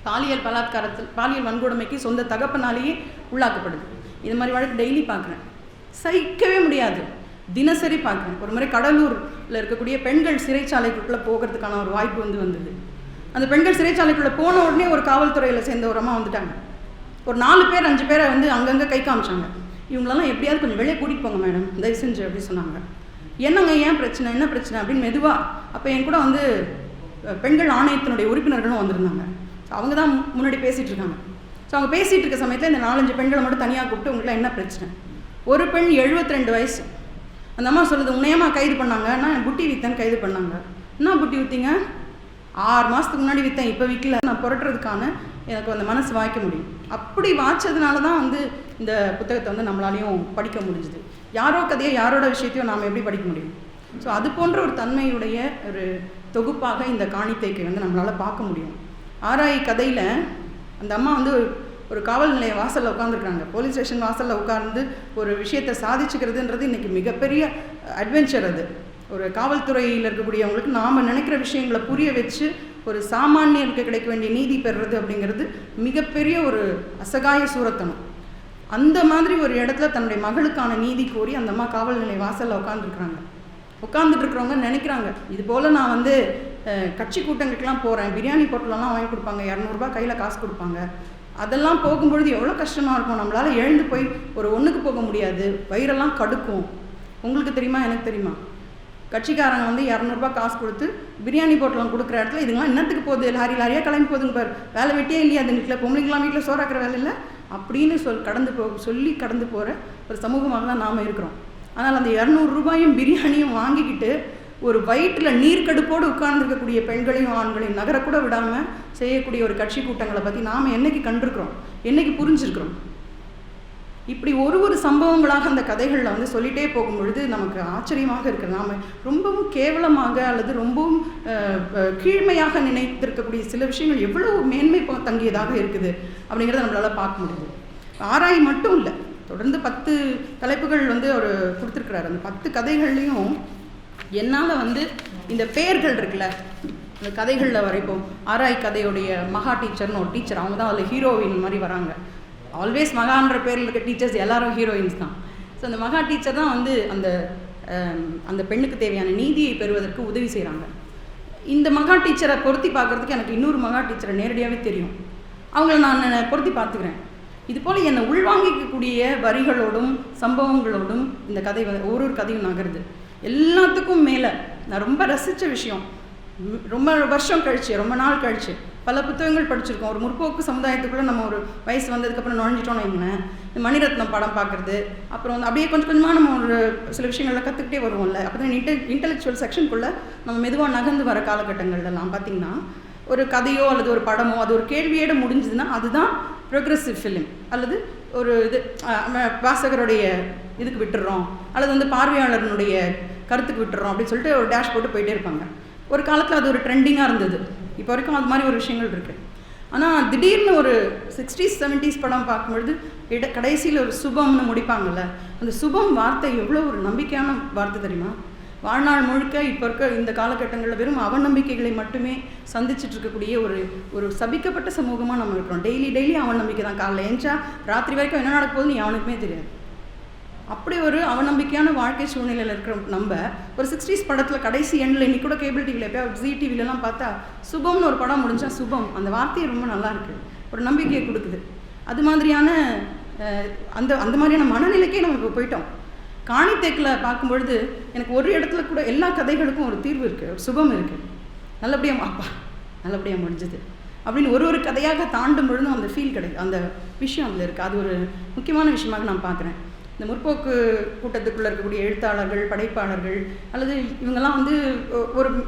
பாலியல் பலாத்காரத்தில் பாலியல் வன்கொடுமைக்கு சொந்த தகப்பனாலேயே உள்ளாக்கப்படுது. இது மாதிரி வழக்கு டெய்லி பார்க்குறேன், சகிக்கவே முடியாது. தினசரி பார்க்குறேன். ஒரு முறை கடலூரில் இருக்கக்கூடிய பெண்கள் சிறைச்சாலைக்குள்ளே போகிறதுக்கான ஒரு வாய்ப்பு வந்தது. அந்த பெண்கள் சிறைச்சாலைக்குள்ளே போன உடனே ஒரு காவல்துறையில் சேர்ந்த ஒரு அம்மா வந்துட்டாங்க. ஒரு 4 பேர் 5 பேரை வந்து அங்கங்கே கை காமிச்சாங்க. இவங்களெல்லாம் எப்படியாவது கொஞ்சம் வெளியே கூட்டிகிட்டு போங்க மேடம், தயவு செஞ்சு அப்படின்னு சொன்னாங்க. என்னங்க ஏன் பிரச்சனை, என்ன பிரச்சனை அப்படின்னு மெதுவாக. அப்போ என் கூட வந்து பெண்கள் ஆணையத்தினுடைய உறுப்பினர்களும் வந்திருந்தாங்க. ஸோ அவங்க தான் முன்னாடி பேசிகிட்டு இருக்காங்க. ஸோ அவங்க பேசிகிட்டு இருக்க சமயத்தில் இந்த 4-5 பெண்களை மட்டும் தனியாக கூப்பிட்டு உங்களுக்குலாம் என்ன பிரச்சனை. ஒரு பெண் 72 வயசு. அந்த அம்மா சொல்லுது, உன்னையம்மா கைது பண்ணாங்க, நான் புட்டி விற்றேன்னு கைது பண்ணாங்க. என்ன புட்டி விற்றீங்க? 6 மாதத்துக்கு முன்னாடி விற்றேன், இப்போ விற்கல. நான் புரட்டுறதுக்கான எனக்கு அந்த மனசு வாய்க்க முடியும். அப்படி வாய்ச்சதுனால தான் வந்து இந்த புத்தகத்தை வந்து நம்மளாலையும் படிக்க முடிஞ்சுது. யாரோ கதையை யாரோட விஷயத்தையும் நாம் எப்படி படிக்க முடியும்? ஸோ அது போன்ற ஒரு தன்மையுடைய ஒரு தொகுப்பாக இந்த காணிக்கைக்கு வந்து நம்மளால் பார்க்க முடியும். ஆராய் கதையில் அந்த அம்மா வந்து ஒரு காவல் நிலைய வாசலில் உட்காந்துருக்குறாங்க. போலீஸ் ஸ்டேஷன் வாசலில் உட்கார்ந்து ஒரு விஷயத்தை சாதிச்சுக்கிறதுன்றது இன்றைக்கி மிகப்பெரிய அட்வென்ச்சர். அது ஒரு காவல்துறையில் இருக்கக்கூடியவங்களுக்கு நாம் நினைக்கிற விஷயங்களை புரிய வச்சு ஒரு சாமானியருக்கு கிடைக்க வேண்டிய நீதி பெறுறது அப்படிங்கிறது மிகப்பெரிய ஒரு அசகாய சூரத்தனம். அந்த மாதிரி ஒரு இடத்துல தன்னுடைய மகளுக்கான நீதி கோரி அந்த அம்மா காவல் நிலைய வாசலில் உட்காந்துருக்குறாங்க. உட்காந்துட்டு இருக்கிறவங்க நினைக்கிறாங்க, இது போல் நான் வந்து கட்சி கூட்டங்களுக்கெலாம் போகிறேன், பிரியாணி பொருளெல்லாம் வாங்கி கொடுப்பாங்க, 200 ரூபாய் கையில் காசு கொடுப்பாங்க, அதெல்லாம் போகும்பொழுது எவ்வளோ கஷ்டமாக இருக்கும். நம்மளால் எழுந்து போய் ஒரு ஒன்றுக்கு போக முடியாது, வயிறெல்லாம் கடுக்கும். உங்களுக்கு தெரியுமா, எனக்கு தெரியுமா, கட்சிக்காரங்க வந்து 200 ரூபாய் காசு கொடுத்து பிரியாணி போட்டெல்லாம் கொடுக்குற இடத்துல இதுங்களாம் என்னத்துக்கு போகுது, லாரியாக கிளம்பி போகுதுங்க பாரு, வேலை வெட்டியே இல்லையா அதுங்களுக்குல, பொம்பளைங்களாம் வீட்டில் சோறாக்குற வேலை இல்லை அப்படின்னு சொல்லி கடந்து போகிற ஒரு சமூகமாக தான் நாம் இருக்கிறோம். ஆனால் அந்த 200 ரூபாயும் பிரியாணியும் வாங்கிக்கிட்டு ஒரு வயிற்றில் நீர்க்கடுப்போடு உட்கார்ந்துருக்கக்கூடிய பெண்களையும் ஆண்களையும் நகரக்கூட விடாமல் செய்யக்கூடிய ஒரு கட்சி கூட்டங்களை பற்றி நாம் என்னைக்கு கண்டிருக்கிறோம், என்னைக்கு புரிஞ்சிருக்கிறோம்? இப்படி ஒரு சம்பவங்களாக அந்த கதைகளில் வந்து சொல்லிகிட்டே போகும் பொழுது நமக்கு ஆச்சரியமாக இருக்குது. நாம் ரொம்பவும் கேவலமாக அல்லது ரொம்பவும் கீழ்மையாக நினைத்திருக்கக்கூடிய சில விஷயங்கள் எவ்வளோ மேன்மை தங்கியதாக இருக்குது அப்படிங்கிறத நம்மளால் பார்க்க முடியுது. ஆராய் மட்டும் இல்லை, தொடர்ந்து 10 தலைப்புகள் வந்து அவர் கொடுத்துருக்கிறார். அந்த 10 கதைகள்லையும் என்னால் வந்து இந்த பெயர்கள் இருக்குல்ல, இந்த கதைகளில் வரைப்போம். ஆராய் கதையுடைய மகா டீச்சர்னு ஒரு டீச்சர், அவங்க தான் அதில் ஹீரோயின் மாதிரி வராங்க. ஆல்வேஸ் மகான்ற பேரில் இருக்க டீச்சர்ஸ் எல்லாரும் ஹீரோயின்ஸ் தான். ஸோ அந்த மகா டீச்சர் தான் வந்து அந்த பெண்ணுக்கு தேவையான நீதியை பெறுவதற்கு உதவி செய்கிறாங்க. இந்த மகா டீச்சரை பொருத்தி பார்க்குறதுக்கு எனக்கு இன்னொரு மகா டீச்சரை நேரடியாகவே தெரியும். அவங்கள நான் பொருத்தி பார்த்துக்கிறேன். இது போல் என்னை உள்வாங்கிக்கக்கூடிய வரிகளோடும் சம்பவங்களோடும் இந்த கதை ஒரு கதையும் நகருது. எல்லாத்துக்கும் மேலே நான் ரொம்ப ரசித்த விஷயம், ரொம்ப வருஷம் கழிச்சு, ரொம்ப நாள் கழிச்சு பல புத்தகங்கள் படிச்சிருக்கோம். ஒரு முற்போக்கு சமுதாயத்துக்குள்ளே நம்ம ஒரு வயசு வந்ததுக்கப்புறம் நுழைஞ்சிட்டோன்னு வைங்களேன், இந்த மணிரத்னம் படம் பார்க்குறது, அப்புறம் வந்து அப்படியே கொஞ்சம் கொஞ்சமாக நம்ம ஒரு சில விஷயங்கள்லாம் கற்றுக்கிட்டே வருவோம்ல. அப்போ தான் இன்டெலெக்சுவல் செக்ஷனுக்குள்ளே நம்ம மெதுவாக நகர்ந்து வர காலகட்டங்கள்லாம் பார்த்திங்கன்னா ஒரு கதையோ அல்லது ஒரு படமோ அது ஒரு கேள்வியோடு முடிஞ்சதுன்னா அதுதான் ப்ரோக்ரெசிவ் ஃபிலிம், அல்லது ஒரு இது வாசகருடைய இதுக்கு விட்டுறோம், அல்லது வந்து பார்வையாளர்களுடைய கருத்துக்கு விட்டுறோம் அப்படின்னு சொல்லிட்டு ஒரு டேஷ் போட்டு போயிட்டே இருப்பாங்க. ஒரு காலத்தில் அது ஒரு ட்ரெண்டிங்காக இருந்தது. இப்போ வரைக்கும் அது மாதிரி ஒரு விஷயங்கள் இருக்குது. ஆனால் திடீர்னு ஒரு 60s 70s படம் பார்க்கும்பொழுது கடைசியில் ஒரு சுபம்னு முடிப்பாங்கள்ல, அந்த சுபம் வார்த்தை எவ்வளோ ஒரு நம்பிக்கையான வார்த்தை தெரியுமா? வாழ்நாள் முழுக்க இப்போ இருக்க இந்த காலகட்டங்களில் வெறும் அவநம்பிக்கைகளை மட்டுமே சந்திச்சுட்டு இருக்கக்கூடிய ஒரு சபிக்கப்பட்ட சமூகமாக நம்ம இருக்கிறோம். டெய்லி அவநம்பிக்கை தான். காலைல ஏஞ்சா ராத்திரி வரைக்கும் என்ன நடக்க போகுதுன்னு எவனுக்குமே தெரியாது. அப்படி ஒரு அவநம்பிக்கையான வாழ்க்கை சூழ்நிலையில் இருக்கிற நம்ம ஒரு 60s படத்தில் கடைசி எண்ணில் இன்றைக்கி கூட கேபிள் டிவியில் எப்போ ஜி டிவிலலாம் பார்த்தா சுபம்னு ஒரு படம் முடிஞ்சா சுபம் அந்த வார்த்தையை ரொம்ப நல்லா இருக்குது, ஒரு நம்பிக்கையை கொடுக்குது. அது மாதிரியான அந்த மாதிரியான மனநிலைக்கே நம்ம இப்போ போயிட்டோம். காணித்தேக்கில் பார்க்கும்பொழுது எனக்கு ஒரு இடத்துல கூட எல்லா கதைகளுக்கும் ஒரு தீர்வு இருக்குது, ஒரு சுபம் இருக்குது. நல்லபடியாக முடிஞ்சது அப்படின்னு ஒரு கதையாக தாண்டும் பொழுதும் அந்த ஃபீல் கிடைக்கும், அந்த விஷயம் அதில் இருக்குது. அது ஒரு முக்கியமான விஷயமாக நான் பார்க்குறேன். இந்த முற்போக்கு கூட்டத்துக்குள்ளே இருக்கக்கூடிய எழுத்தாளர்கள், படைப்பாளர்கள் அல்லது இவங்கெல்லாம் வந்து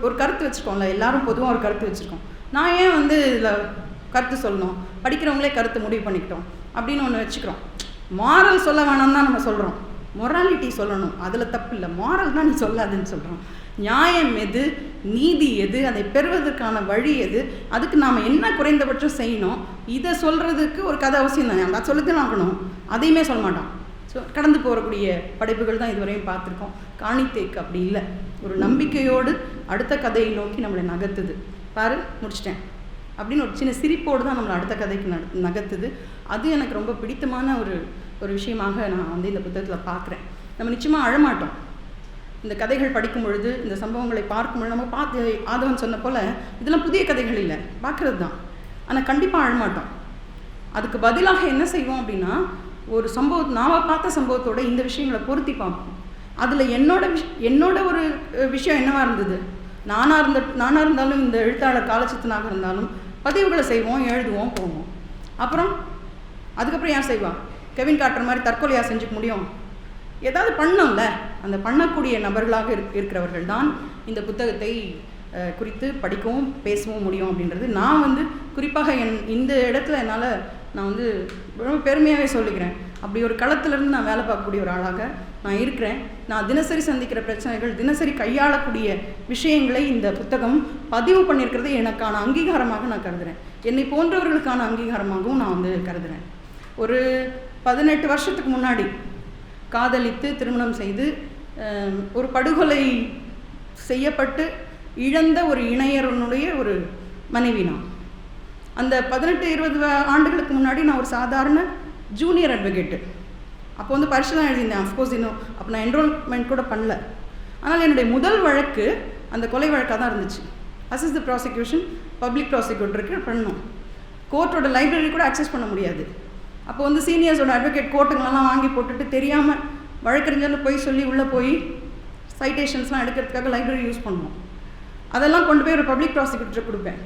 ஒரு கருத்து வச்சுருக்கோம்ல, எல்லாரும் பொதுவாக ஒரு கருத்து வச்சுருக்கோம். நான் ஏன் வந்து இதில் கருத்து சொல்லணும், படிக்கிறவங்களே கருத்து முடிவு பண்ணிக்கிட்டோம் அப்படின்னு ஒன்று வச்சுக்கிறோம். மாரல் சொல்ல வேணாம் தான் நம்ம சொல்கிறோம், மொராலிட்டி சொல்லணும், அதில் தப்பு இல்லை, மாரல் தான் நீ சொல்லாதுன்னு சொல்கிறோம். நியாயம் எது, நீதி எது, அதை பெறுவதற்கான வழி எது, அதுக்கு நாம் என்ன குறைந்தபட்சம் செய்யணும், இதை சொல்கிறதுக்கு ஒரு கதை அவசியம் தானே. அதை சொல்லித்தான் ஆகணும், அதையுமே சொல்ல மாட்டோம். ஸோ கடந்து போகக்கூடிய படைப்புகள் தான் இதுவரையும் பார்த்துருக்கோம். காணித்தேக்கு அப்படி இல்லை, ஒரு நம்பிக்கையோடு அடுத்த கதையை நோக்கி நம்மளை நகர்த்துது. பாரு முடிச்சிட்டேன் அப்படின்னு ஒரு சின்ன சிரிப்போடு தான் நம்மளை அடுத்த கதைக்கு நகர்த்துது. அது எனக்கு ரொம்ப பிடித்தமான ஒரு விஷயமாக நான் வந்து இந்த புத்தகத்தில் பார்க்குறேன். நம்ம நிச்சயமாக அழமாட்டோம் இந்த கதைகள் படிக்கும் பொழுது, இந்த சம்பவங்களை பார்க்கும் பொழுது. நம்ம ஆதவன் சொன்ன போல் இதெல்லாம் புதிய கதைகள் இல்லை, பார்க்குறது தான். ஆனால் கண்டிப்பாக அழமாட்டோம். அதுக்கு பதிலாக என்ன செய்வோம் அப்படின்னா, ஒரு நாம் பார்த்த சம்பவத்தோட இந்த விஷயங்களை பொருத்தி பார்ப்போம். அதில் என்னோட ஒரு விஷயம் என்னவாக இருந்தது, நானாக இருந்தாலும் இந்த எழுத்தாளர் காலச்சித்தனாக இருந்தாலும் பதிவுகளை செய்வோம், எழுதுவோம், போவோம். அதுக்கப்புறம் யார் செய்வா? கெவின் காட்டுற மாதிரி தற்கொலையாக செஞ்சுக்க முடியும்? ஏதாவது பண்ணோம்ல. அந்த பண்ணக்கூடிய நபர்களாக இருக்கிறவர்கள் தான் இந்த புத்தகத்தை குறித்து படிக்கவும் பேசவும் முடியும் அப்படின்றது நான் வந்து குறிப்பாக இந்த இடத்துல நான் வந்து ரொம்ப பெருமையாகவே சொல்லிக்கிறேன். அப்படி ஒரு களத்திலிருந்து நான் வேலை பார்க்கக்கூடிய ஒரு ஆளாக நான் இருக்கிறேன். நான் தினசரி சந்திக்கிற பிரச்சனைகள், தினசரி கையாளக்கூடிய விஷயங்களை இந்த புத்தகம் பதிவு பண்ணியிருக்கிறது எனக்கான அங்கீகாரமாக நான் கருதுகிறேன். என்னை போன்றவர்களுக்கான அங்கீகாரமாகவும் நான் வந்து கருதுகிறேன். ஒரு 18 வருஷத்துக்கு முன்னாடி காதலித்து திருமணம் செய்து ஒரு படுகொலை செய்யப்பட்டு இழந்த ஒரு இணையருடைய ஒரு மனைவி நான். அந்த 18-20 ஆண்டுகளுக்கு முன்னாடி நான் ஒரு சாதாரண ஜூனியர் அட்வொகேட்டு. அப்போ வந்து பரிசு தான் எழுதியிருந்தேன். அஃப்கோர்ஸ் இன்னும் அப்போ நான் என்ரோல்மெண்ட் கூட பண்ணல. ஆனால் என்னுடைய முதல் வழக்கு அந்த கொலை வழக்காக தான் இருந்துச்சு. அசிஸ்ட் ப்ராசிக்யூஷன் பப்ளிக் ப்ராசிக்யூட்டருக்கு பண்ணணும். கோர்ட்டோட லைப்ரரி கூட அக்சஸ் பண்ண முடியாது. அப்போ வந்து சீனியர்ஸோட அட்வொகேட் கோர்ட்டுங்களெல்லாம் வாங்கி போட்டுட்டு தெரியாமல் வழக்கறிஞர்னு போய் சொல்லி உள்ளே போய் சைட்டேஷன்ஸ்லாம் எடுக்கிறதுக்காக லைப்ரரி யூஸ் பண்ணுவோம். அதெல்லாம் கொண்டு போய் ஒரு பப்ளிக் ப்ராசிக்யூட்டருக்கு கொடுப்பேன்.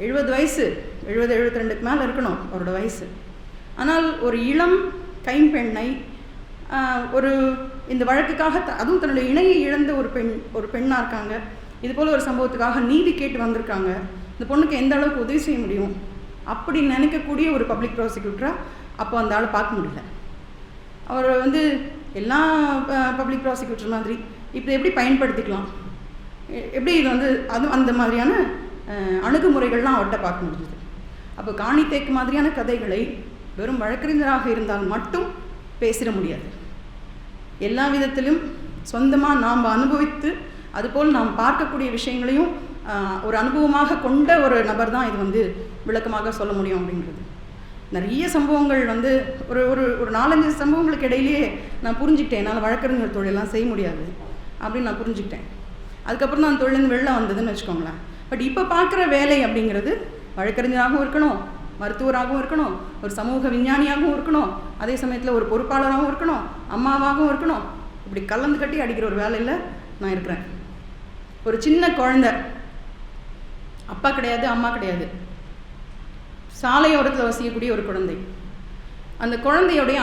70 வயசு, 70-72க்கு மேலே இருக்கணும் அவரோட வயசு. ஆனால் ஒரு இளம் கைம்பெண்ணை இந்த வழக்குக்காக அதுவும் தன்னுடைய இணையை இழந்த ஒரு பெண்ணாக இருக்காங்க. இதுபோல் ஒரு சம்பவத்துக்காக நீதி கேட்டு வந்திருக்காங்க. இந்த பொண்ணுக்கு எந்த அளவுக்கு உதவி செய்ய முடியும் அப்படி நினைக்கக்கூடிய ஒரு பப்ளிக் ப்ராசிக்யூட்டராக அப்போ அந்த ஆளை பார்க்க முடியல. அவர் வந்து எல்லா பப்ளிக் ப்ராசிக்யூட்டர் மாதிரி இப்போ எப்படி பயன்படுத்திக்கலாம், எப்படி இது வந்து அந்த மாதிரியான அணுகுமுறைகள்லாம் அவர்கிட்ட பார்க்க முடியுது. அப்போ காணித்தேக்கு மாதிரியான கதைகளை வெறும் வழக்கறிஞராக இருந்தால் மட்டும் பேசிட முடியாது. எல்லா விதத்திலும் சொந்தமாக நாம் அனுபவித்து அதுபோல் நாம் பார்க்கக்கூடிய விஷயங்களையும் ஒரு அனுபவமாக கொண்ட ஒரு நபர் தான் இது வந்து விளக்கமாக சொல்ல முடியும் அப்படிங்கிறது. நிறைய சம்பவங்கள் வந்து ஒரு 4-5 சம்பவங்களுக்கு இடையிலேயே நான் புரிஞ்சுக்கிட்டேன், என்னால் வழக்கறிஞர் தொழிலெல்லாம் செய்ய முடியாது அப்படின்னு நான் புரிஞ்சுக்கிட்டேன். அதுக்கப்புறம் தான் அந்த தொழிலேருந்து வெளில வந்ததுன்னு வச்சுக்கோங்களேன். பட் இப்போ பார்க்குற வேலை அப்படிங்கிறது வழக்கறிஞராகவும் இருக்கணும், மருத்துவராகவும் இருக்கணும், ஒரு சமூக விஞ்ஞானியாகவும் இருக்கணும், அதே சமயத்தில் ஒரு பொறுப்பாளராகவும் இருக்கணும், அம்மாவாகவும் இருக்கணும். இப்படி கலந்து கட்டி அடிக்கிற ஒரு வேலையில் நான் இருக்கிறேன். ஒரு சின்ன குழந்தை, அப்பா கிடையாது, அம்மா கிடையாது, சாலையோரத்தில் வசிக்கக்கூடிய ஒரு குழந்தை. அந்த குழந்தையோடைய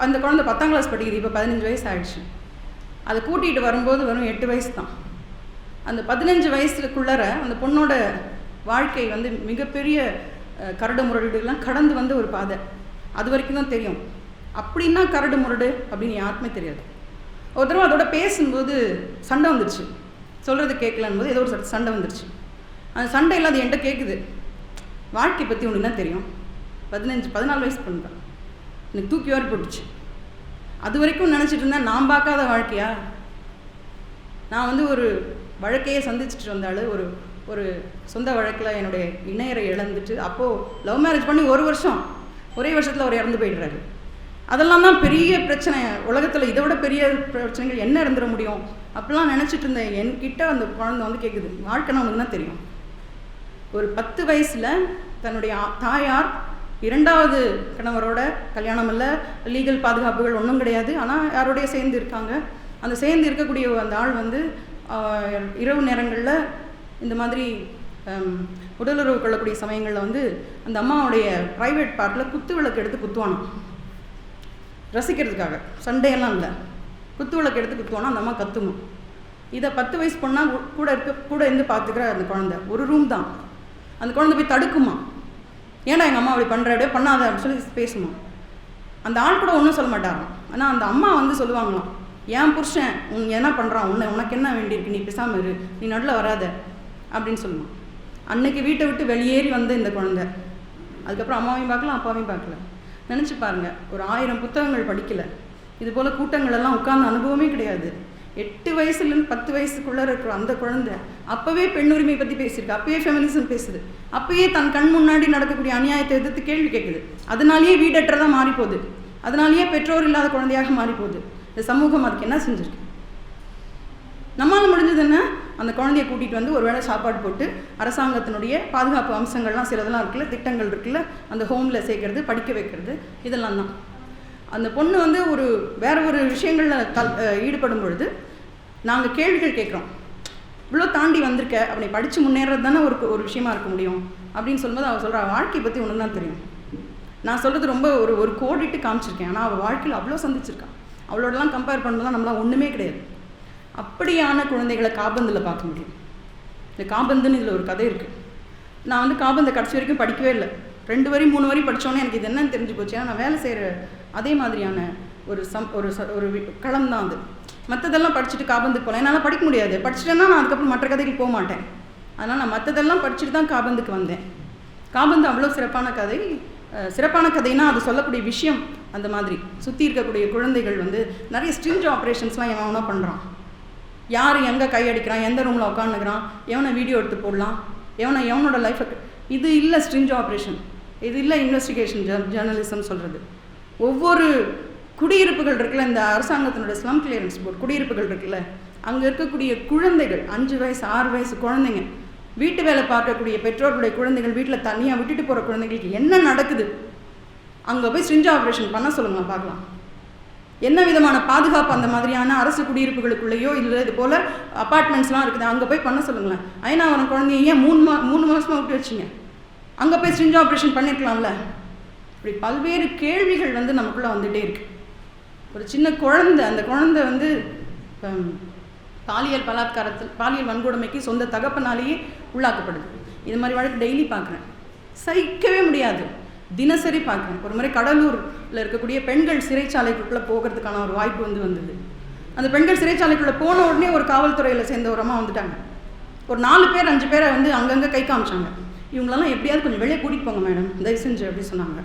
அந்த குழந்தை 10ஆம் கிளாஸ் படிக்குது, இப்போ 15 வயசு ஆயிடுச்சு. அதை கூட்டிகிட்டு வரும்போது வெறும் 8 வயசு தான். அந்த 15 வயசுக்குள்ளார அந்த பொண்ணோட வாழ்க்கை வந்து மிகப்பெரிய கரடு முரடுலாம் கடந்து வந்த ஒரு பாதை. அது வரைக்கும் தான் தெரியும். அப்படின்னா கரடு முரடு அப்படின்னு யாருக்குமே தெரியாது. ஒரு தடவை அதோட பேசும்போது சண்டை வந்துடுச்சு, சொல்கிறது கேட்கலன்னு போது ஏதோ ஒரு சண்டை வந்துடுச்சு. அந்த சண்டையெல்லாம் அது என்கிட்ட கேட்குது, வாழ்க்கை பற்றி ஒன்று தான் தெரியும், 14 வயசு பண்ணுறேன், எனக்கு தூக்கி வாரி போட்டுச்சு. அது வரைக்கும் நினச்சிட்டு இருந்தேன் நான் பார்க்காத வாழ்க்கையா. நான் வந்து ஒரு வழக்கையே சந்திச்சுட்டு வந்தாலும் ஒரு சொந்த வழக்கில் என்னுடைய இணையரை இழந்துட்டு, அப்போது லவ் மேரேஜ் பண்ணி 1 வருஷம், ஒரே வருஷத்தில் அவர் இறந்து போயிடுறாரு. அதெல்லாம் தான் பெரிய பிரச்சனை உலகத்தில், இதை விட பெரிய பிரச்சனைகள் என்ன இருந்துட முடியும் அப்படிலாம் நினச்சிட்டு இருந்தேன். என்கிட்ட அந்த குழந்தை வந்து கேட்குது, வாழ்க்கைன்னா உனக்கு தான் தெரியும். ஒரு 10 வயசில் தன்னுடைய தாயார் 2வது கணவரோட கல்யாணம் இல்லை, லீகல் பாதுகாப்புகள் ஒன்றும் கிடையாது, ஆனால் யாரோடைய சேர்ந்து இருக்காங்க. அந்த சேர்ந்து இருக்கக்கூடிய அந்த ஆள் வந்து இரவு நேரங்களில் இந்த மாதிரி உடலுறவு கொள்ளக்கூடிய சமயங்களில் வந்து அந்த அம்மாவுடைய ப்ரைவேட் பார்ட்டில் குத்து விளக்கு எடுத்து குத்துவானோ, ரசிக்கிறதுக்காக, சண்டையெல்லாம் இல்லை, குத்து விளக்கு எடுத்து குத்துவானோ, அந்த அம்மா கத்துமா. இதை 10 வயசு பொண்ணால் கூட இருந்து பார்த்துக்கிற அந்த குழந்தை, ஒரு ரூம் தான். அந்த குழந்தை போய் தடுக்குமா, ஏன்னா எங்கள் அம்மா அப்படி பண்ணுற, அப்படியே பண்ணாத அப்படின்னு சொல்லி பேசுமா. அந்த ஆள் கூட ஒன்றும் சொல்ல மாட்டாராம். ஆனால் அந்த அம்மா வந்து சொல்லுவாங்களாம், என் புருஷன் என்ன பண்ணுறான், உனக்கு என்ன வேண்டியிருக்கு, நீ பேசாமல் இரு, நீ நடுவில் வராத அப்படின்னு சொல்லுவான். அன்னைக்கு வீட்டை விட்டு வெளியேறி வந்த இந்த குழந்தை அதுக்கப்புறம் அம்மாவையும் பார்க்கல, அப்பாவையும் பார்க்கல. நினச்சி பாருங்கள், ஒரு 1000 புத்தகங்கள் படிக்கலை, இது போல் கூட்டங்களெல்லாம் உட்கார்ந்த அனுபவமே கிடையாது. 8 வயசுலேருந்து 10 வயசுக்குள்ளே இருக்கிற அந்த குழந்தை அப்போவே பெண் உரிமை பற்றி பேசியிருக்கு, அப்போவே ஃபெமினிசம் பேசுது, அப்போயே தன் கண் முன்னாடி நடக்கக்கூடிய அநியாயத்தை எதிர்த்து கேள்வி கேட்குது. அதனாலேயே வீடற்றதாக மாறிப்போகுது, அதனாலேயே பெற்றோர் இல்லாத குழந்தையாக மாறிப்போகுது. இந்த சமூகம் அதுக்கு என்ன செஞ்சுருக்கு? நம்மளால் முடிஞ்சது என்ன, அந்த குழந்தைய கூட்டிகிட்டு வந்து ஒரு வேளை சாப்பாடு போட்டு, அரசாங்கத்தினுடைய பாதுகாப்பு அம்சங்கள்லாம் சிலதெல்லாம் இருக்குல்ல, திட்டங்கள் இருக்குல்ல, அந்த ஹோமில் சேர்க்கறது, படிக்க வைக்கிறது, இதெல்லாம் தான். அந்த பொண்ணு வந்து வேறு ஒரு விஷயங்களில் ஈடுபடும் பொழுது நாங்கள் கேள்விகள் கேட்குறோம். இவ்வளோ தாண்டி வந்திருக்க, அப்படி படித்து முன்னேறது தானே ஒரு விஷயமா இருக்க முடியும் அப்படின்னு சொல்லும்போது அவள் சொல்கிறா, வாழ்க்கையை பற்றி ஒன்று தான் தெரியும். நான் சொல்கிறது ரொம்ப ஒரு கோடிட்டு காமிச்சிருக்கேன், ஆனால் அவள் வாழ்க்கையில் அவ்வளோ சந்திச்சிருக்கான். அவளோடலாம் கம்பேர் பண்ணும்போது நம்மளாம் ஒன்றுமே கிடையாது. அப்படியான குழந்தைகளை காபந்தில் பார்க்க முடியும். இந்த காபந்துன்னு இதில் ஒரு கதை இருக்குது. நான் வந்து காபந்தை கடைசி வரைக்கும் படிக்கவே இல்லை. 2 வரி 3 வரி படித்தோன்னே எனக்கு இது என்னன்னு தெரிஞ்சு போச்சு. ஏன்னா நான் வேலை செய்கிற அதே மாதிரியான ஒரு களம் தான் அது. மற்றதெல்லாம் படிச்சுட்டு காபந்துக்கு போகலாம், என்னால் படிக்க முடியாது. படிச்சுட்டேன்னா நான் அதுக்கப்புறம் மற்ற கதைக்கு போக மாட்டேன். அதனால் நான் மற்றதெல்லாம் படிச்சுட்டு தான் காபந்துக்கு வந்தேன். காபந்து அவ்வளோ சிறப்பான கதை. சிறப்பான கதைனா அது சொல்லக்கூடிய விஷயம் அந்த மாதிரி. சுற்றி இருக்கக்கூடிய குழந்தைகள் வந்து நிறைய ஸ்ட்ரிஞ்ச் ஆப்ரேஷன்ஸ்லாம் எவனா பண்ணுறான், யார் எங்கே கை அடிக்கிறான், எந்த ரூமில் உட்காந்துக்கிறான், எவனை வீடியோ எடுத்து போடலாம், எவனோட லைஃபை. இது இல்லை ஸ்ட்ரிஞ்ச் ஆப்ரேஷன், இது இல்லை இன்வெஸ்டிகேஷன் ஜேர்னலிசம் சொல்கிறது. ஒவ்வொரு குடியிருப்புகள் இருக்குல்ல, இந்த அரசாங்கத்தினுடைய ஸ்லம் கிளியரன்ஸ் போர்டு குடியிருப்புகள் இருக்குல்ல, அங்கே இருக்கக்கூடிய குழந்தைகள் 5 வயசு 6 வயசு குழந்தைங்க, வீட்டு வேலை பார்க்கக்கூடிய பெற்றோர்களுடைய குழந்தைகள், வீட்டில் தனியாக விட்டுட்டு போகிற குழந்தைங்களுக்கு என்ன நடக்குது, அங்கே போய் ஸ்ட்ரிஞ்ச் ஆப்ரேஷன் பண்ண சொல்லுங்கள் பார்க்கலாம். என்ன விதமான பாதுகாப்பு அந்த மாதிரியான அரசு குடியிருப்புகளுக்குள்ளேயோ இல்லை இது போல் அப்பார்ட்மெண்ட்ஸ்லாம் இருக்குது, அங்கே போய் பண்ண சொல்லுங்களேன். ஐநாவரம் குழந்தைய ஏன் 3 மாதமாக விட்டு வச்சிங்க, அங்கே போய் ஸ்ட்ரிஞ்ச் ஆப்ரேஷன் பண்ணியிருக்கலாம்ல. இப்படி பல்வேறு கேள்விகள் வந்து நமக்குள்ளே வந்துகிட்டே இருக்குது. ஒரு சின்ன குழந்தை, அந்த குழந்தை வந்து பாலியல் பலாத்காரத்தில், பாலியல் வன்கொடுமைக்கு சொந்த தகப்பனாலேயே உள்ளாக்கப்படுது. இது மாதிரி வழக்கு டெய்லி பார்க்குறேன், சகிக்கவே முடியாது. தினசரி பார்க்குறேன். ஒரு முறை கடலூரில் இருக்கக்கூடிய பெண்கள் சிறைச்சாலைக்குள்ளே போகிறதுக்கான ஒரு வாய்ப்பு வந்தது. அந்த பெண்கள் சிறைச்சாலைக்குள்ளே போன உடனே ஒரு காவல்துறையில் சேர்ந்த ஒரு அம்மா வந்துட்டாங்க. ஒரு 4 பேர் 5 பேரை வந்து அங்கங்கே கை காமிச்சாங்க. இவங்களெல்லாம் எப்படியாவது கொஞ்சம் வெளியே கூட்டிகிட்டு போங்க மேடம், தயவு செஞ்சு அப்படின்னு சொன்னாங்க.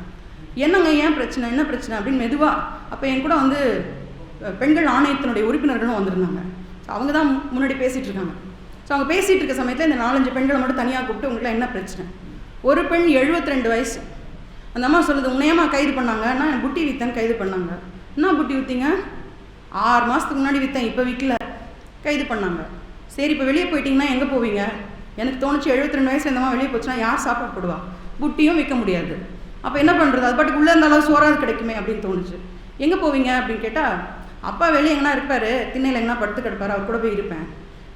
என்னங்க ஏன் பிரச்சனை, என்ன பிரச்சனை அப்படின்னு மெதுவாக. அப்போ என் கூட வந்து பெண்கள் ஆணையத்தினுடைய உறுப்பினர்களும் வந்திருந்தாங்க. ஸோ அவங்க தான் முன்னாடி பேசிகிட்டு இருக்காங்க. ஸோ அவங்க பேசிகிட்டு இருக்க சமயத்தில் இந்த 4-5 பெண்களை மட்டும் தனியாக கூப்பிட்டு உங்களுக்குலாம் என்ன பிரச்சனை. ஒரு பெண் 72 வயசு. அந்த அம்மா சொல்லுது, உன்னையம்மா கைது பண்ணாங்க, நான் புட்டி விற்றேன்னு கைது பண்ணாங்க. என்ன புட்டி விற்றீங்க? 6 மாதத்துக்கு முன்னாடி விற்றேன், இப்போ விற்கல, கைது பண்ணாங்க. சரி இப்போ வெளியே போயிட்டீங்கன்னா எங்கே போவீங்க? எனக்கு தோணுச்சு 72 வயசு இருந்தமா வெளியே போச்சுன்னா யார் சாப்பாடு போடுவா? புட்டியும் விற்க முடியாது. அப்போ என்ன பண்ணுறது? அது பாட்டுக்கு உள்ளே இருந்தாலும் சோறாது கிடைக்குமே அப்படின்னு தோணுச்சு. எங்கே போவீங்க அப்படின்னு கேட்டால், அப்பா வெளியே எங்கன்னா இருப்பார், திண்ணையில் எங்கன்னா படுத்து கிடப்பார், அவர் கூட போய் இருப்பேன்.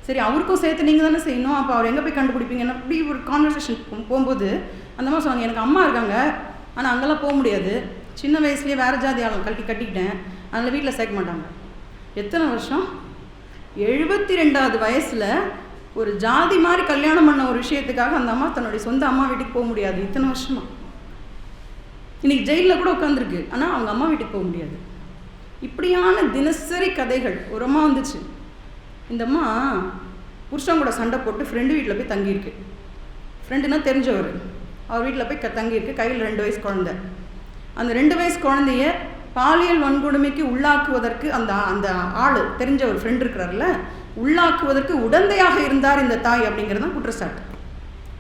சரி, அவருக்கும் சேர்த்து நீங்கள் தானே செய்யணும், அப்போ அவர் எங்கே போய் கண்டுபிடிப்பீங்கன்னா இப்படி ஒரு கான்வர்சேஷன் போகும்போது அந்த மாதிரி சொன்னாங்க, எனக்கு அம்மா இருக்காங்க, ஆனால் அங்கெல்லாம் போக முடியாது, சின்ன வயசுலேயே வேறு ஜாதி ஆளும் கட்டிக்கிட்டேன், அதனால் வீட்டில் சேர்க்க மாட்டாங்க. எத்தனை வருஷம்? 72வது வயசில் ஒரு ஜாதி மாதிரி கல்யாணம் பண்ண ஒரு விஷயத்துக்காக அந்த அம்மா தன்னுடைய சொந்த அம்மா வீட்டுக்கு போக முடியாது. இத்தனை வருஷமா இன்னைக்கு ஜெயிலில் கூட உட்காந்துருக்கு, ஆனால் அவங்க அம்மா வீட்டுக்கு போக முடியாது. இப்படியான தினசரி கதைகள். ஒரு அம்மா வந்துச்சு, இந்த அம்மா புருஷன் கூட சண்டை போட்டு ஃப்ரெண்டு வீட்டில் போய் தங்கியிருக்கு. ஃப்ரெண்டுனா தெரிஞ்சவர், அவர் வீட்டில் போய் தங்கியிருக்கு. கையில் 2 வயசு குழந்தை. அந்த 2 வயசு குழந்தைய பாலியல் வன்கொடுமைக்கு உள்ளாக்குவதற்கு அந்த அந்த ஆள் தெரிஞ்ச ஒரு ஃப்ரெண்ட் இருக்கிறார்ல, உள்ளாக்குவதற்கு உடந்தையாக இருந்தார் இந்த தாய் அப்படிங்கிறது தான் குற்றச்சாட்டு.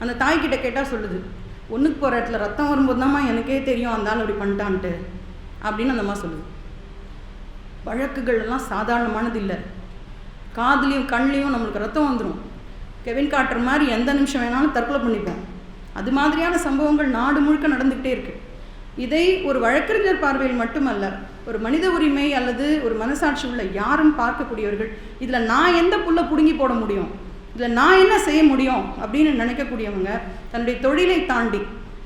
அந்த தாய்கிட்ட கேட்டால் சொல்லுது, ஒன்றுக்கு போகிற இடத்துல ரத்தம் வரும்போது தான்மா எனக்கே தெரியும் அந்த ஆள் அப்படி பண்ணிட்டான்ட்டு அப்படின்னு அந்த அம்மா சொல்லுது. வழக்குகள் எல்லாம் சாதாரணமானது இல்லை. காதுலையும் கண்லேயும் நம்மளுக்கு ரத்தம் வந்துடும். கெவின் காட்டுற மாதிரி எந்த நிமிஷம் வேணாலும் தற்கொலை பண்ணிப்போம். அது மாதிரியான சம்பவங்கள் நாடு முழுக்க நடந்துக்கிட்டே இருக்குது. இதை ஒரு வழக்கறிஞர் பார்வையில் மட்டுமல்ல, ஒரு மனித உரிமை அல்லது ஒரு மனசாட்சி உள்ள யாரும் பார்க்கக்கூடியவர்கள், இதில் நான் எந்த புல்லை பிடுங்கி போட முடியும், இதில் நான் என்ன செய்ய முடியும் அப்படின்னு நினைக்கக்கூடியவங்க தன்னுடைய தொழிலை தாண்டி,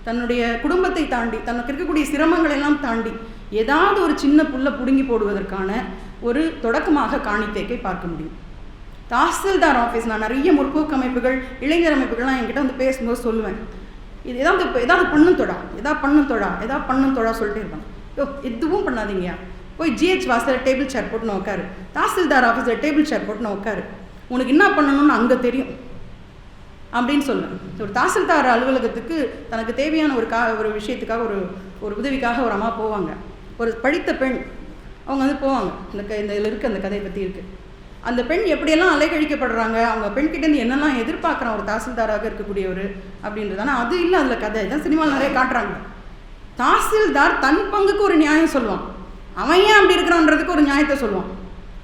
தன்னுடைய குடும்பத்தை தாண்டி, தனக்கு இருக்கக்கூடிய சிரமங்கள் எல்லாம் தாண்டி ஏதாவது ஒரு சின்ன புல்லை பிடுங்கி போடுவதற்கான ஒரு தொடக்கமாக காணித்தேக்கை பார்க்க முடியும். தாசில்தார் ஆஃபீஸ், நான் நிறைய முற்போக்கு அமைப்புகள், இளைஞர் அமைப்புகள்லாம் என்கிட்ட வந்து பேசும்போது சொல்லுவேன், இது ஏதாவது பண்ணும் தொழா சொல்லிட்டே இருப்பாங்க. எதுவும் பண்ணாதீங்க, போய் GH வாசலில் டேபிள் சேர் போட்டு நான் உட்காரு, தாசில்தார் ஆஃபீஸில் டேபிள் சேர் போட்டு நான் உட்காரு, உனக்கு என்ன பண்ணணும்னு அங்கே தெரியும் அப்படின்னு சொல்லுவேன். ஒரு தாசில்தார் அலுவலகத்துக்கு தனக்கு தேவையான ஒரு விஷயத்துக்காக ஒரு உதவிக்காக ஒரு அம்மா போவாங்க. ஒரு படித்த பெண் அவங்க வந்து போவாங்க. இந்த இதில் இருக்குது, அந்த கதையை பற்றி இருக்குது. அந்த பெண் எப்படியெல்லாம் அலைக்கழிக்கப்படுறாங்க, அவங்க பெண்கிட்டேருந்து என்னெல்லாம் எதிர்பார்க்குறான் ஒரு தாசில்தாராக இருக்கக்கூடியவர் அப்படின்றது. ஆனால் அது இல்லை அதில் கதை. இதான் சினிமாவில் நிறைய காட்டுறாங்க. தாசில்தார் தன் பங்குக்கு ஒரு நியாயம் சொல்லுவான், அவன் ஏன் அப்படி இருக்கிறான்றதுக்கு ஒரு நியாயத்தை சொல்லுவான்.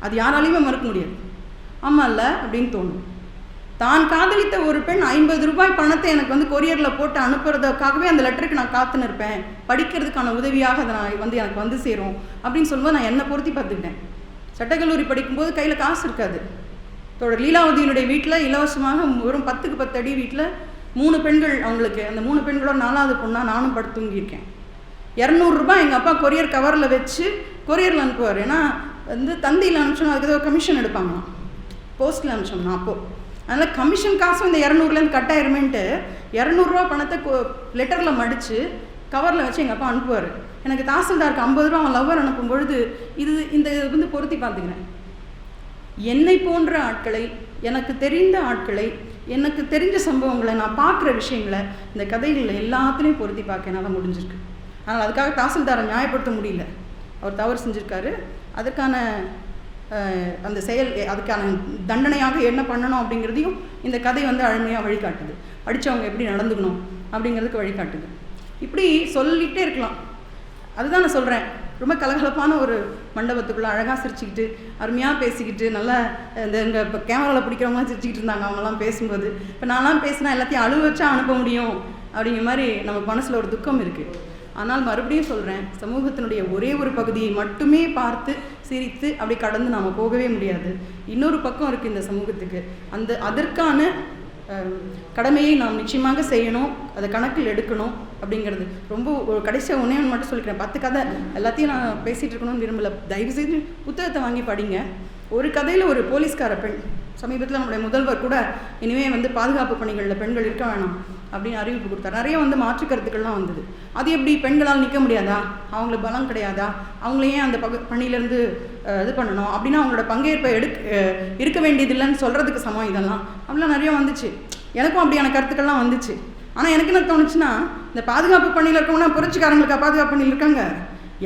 அது யாராலையுமே மறுக்க முடியாது. ஆமாம் இல்லை அப்படின்னு தோணும். தான் காதலித்த ஒரு பெண் 50 ரூபாய் பணத்தை எனக்கு வந்து கொரியரில் போட்டு அனுப்புறதுக்காகவே அந்த லெட்டருக்கு நான் காத்துன்னு இருப்பேன், படிக்கிறதுக்கான உதவியாக அதை நான் வந்து எனக்கு வந்து சேரும் அப்படின்னு சொல்லும்போது நான் என்னை பொருத்தி பார்த்துக்கிட்டேன். சட்டக்கல்லூரி படிக்கும்போது கையில் காசு இருக்காது. லீலாவதியினுடைய வீட்டில் இலவசமாக வெறும் 10க்கு 10 அடி வீட்டில் 3 பெண்கள் அவங்களுக்கு. அந்த 3 பெண்களோட 4வது பொண்ணாக நானும் படுத்து தூங்கியிருக்கேன். 200 ரூபாய் எங்கள் அப்பா கொரியர் கவரில் வச்சு கொரியரில் அனுப்புவார். ஏன்னா வந்து தந்தியில் அனுப்பிச்சோன்னா அதுக்கு ஏதோ கமிஷன் எடுப்பாங்களாம், போஸ்ட்டில் அனுப்பிச்சோம்னா. அப்போது அதனால் கமிஷன் காசும் இந்த 200லேருந்து கட்டாயிருமேன்ட்டு 200 ரூபா பணத்தை லெட்டரில் மடித்து கவரில் வச்சு எங்கள் அப்பா அனுப்புவார். எனக்கு தாசில்தாருக்கு 50 ரூபா அவன் லவ்வர் அனுப்பும் பொழுது இந்த வந்து பொருத்தி பார்த்துக்கிறேன். என்னை போன்ற ஆட்களை, எனக்கு தெரிந்த ஆட்களை, எனக்கு தெரிஞ்ச சம்பவங்களை, நான் பார்க்குற விஷயங்களை இந்த கதைகளில் எல்லாத்துலேயும் பொருத்தி பார்க்க என்னால் முடிஞ்சிருக்கு. ஆனால் அதுக்காக தாசில்தாரை நியாயப்படுத்த முடியல. அவர் தவறு செஞ்சுருக்காரு, அதற்கான அந்த செயல், அதுக்கான தண்டனையாக என்ன பண்ணணும் அப்படிங்கிறதையும் இந்த கதை வந்து அழுமையாக வழிகாட்டுது. படித்தவங்க எப்படி நடந்துக்கணும் அப்படிங்கிறதுக்கு வழிகாட்டுது. இப்படி சொல்லிகிட்டே இருக்கலாம். அதுதான் நான் சொல்கிறேன், ரொம்ப கலகலப்பான ஒரு மண்டபத்துக்குள்ளே அழகாக சிரிச்சுக்கிட்டு அருமையாக பேசிக்கிட்டு நல்லா இங்கே இப்போ கேமராவில் பிடிக்கிறவங்களாம் சிரிச்சுக்கிட்டு இருந்தாங்க அவங்களாம் பேசும்போது. இப்போ நான்லாம் பேசினா எல்லாத்தையும் அழுவ வச்சா அனுப்ப முடியும் அப்படிங்கிற மாதிரி நமக்கு மனசில் ஒரு துக்கம் இருக்குது. ஆனால் மறுபடியும் சொல்கிறேன், சமூகத்தினுடைய ஒரே ஒரு பகுதியை மட்டுமே பார்த்து சிரித்து அப்படி கடந்து நாம் போகவே முடியாது. இன்னொரு பக்கம் இருக்குது இந்த சமூகத்துக்கு. அதற்கான கடமையை நாம் நிச்சயமாக செய்யணும், அதை கணக்கில் எடுக்கணும் அப்படிங்கிறது. ரொம்ப ஒரு கடைசியாக ஒன்றே மட்டும் சொல்லிக்கிறேன். 10 கதை எல்லாத்தையும் நான் பேசிகிட்டு இருக்கணும்னு விரும்பலை. தயவுசெய்து புத்தகத்தை வாங்கி படிங்க. ஒரு கதையில் ஒரு போலீஸ்கார பெண், சமீபத்தில் நம்முடைய முதல்வர் கூட இனிமேல் வந்து பாதுகாப்பு பணிகளில் பெண்கள் இருக்க வேணாம் அப்படின்னு அறிவிப்பு கொடுத்தார். நிறைய வந்து மாற்று கருத்துக்கள்லாம் வந்தது. அது எப்படி பெண்களால் நிற்க முடியாதா, அவங்களுக்கு பலம் கிடையாதா, அவங்களையே அந்த பணியிலேருந்து இது பண்ணணும் அப்படின்னா அவங்களோட பங்கேற்பை இருக்க வேண்டியதில்லைன்னு சொல்கிறதுக்கு சமம் இதெல்லாம் அப்படிலாம் நிறைய வந்துச்சு. எனக்கும் அப்படியான கருத்துக்கள்லாம் வந்துச்சு. ஆனால் எனக்கு என்ன தோணுச்சுன்னா, இந்த பாதுகாப்பு பணியில் இருக்கவங்கன்னா புரட்சிக்காரங்களுக்கா பாதுகாப்பு பணியில் இருக்காங்க?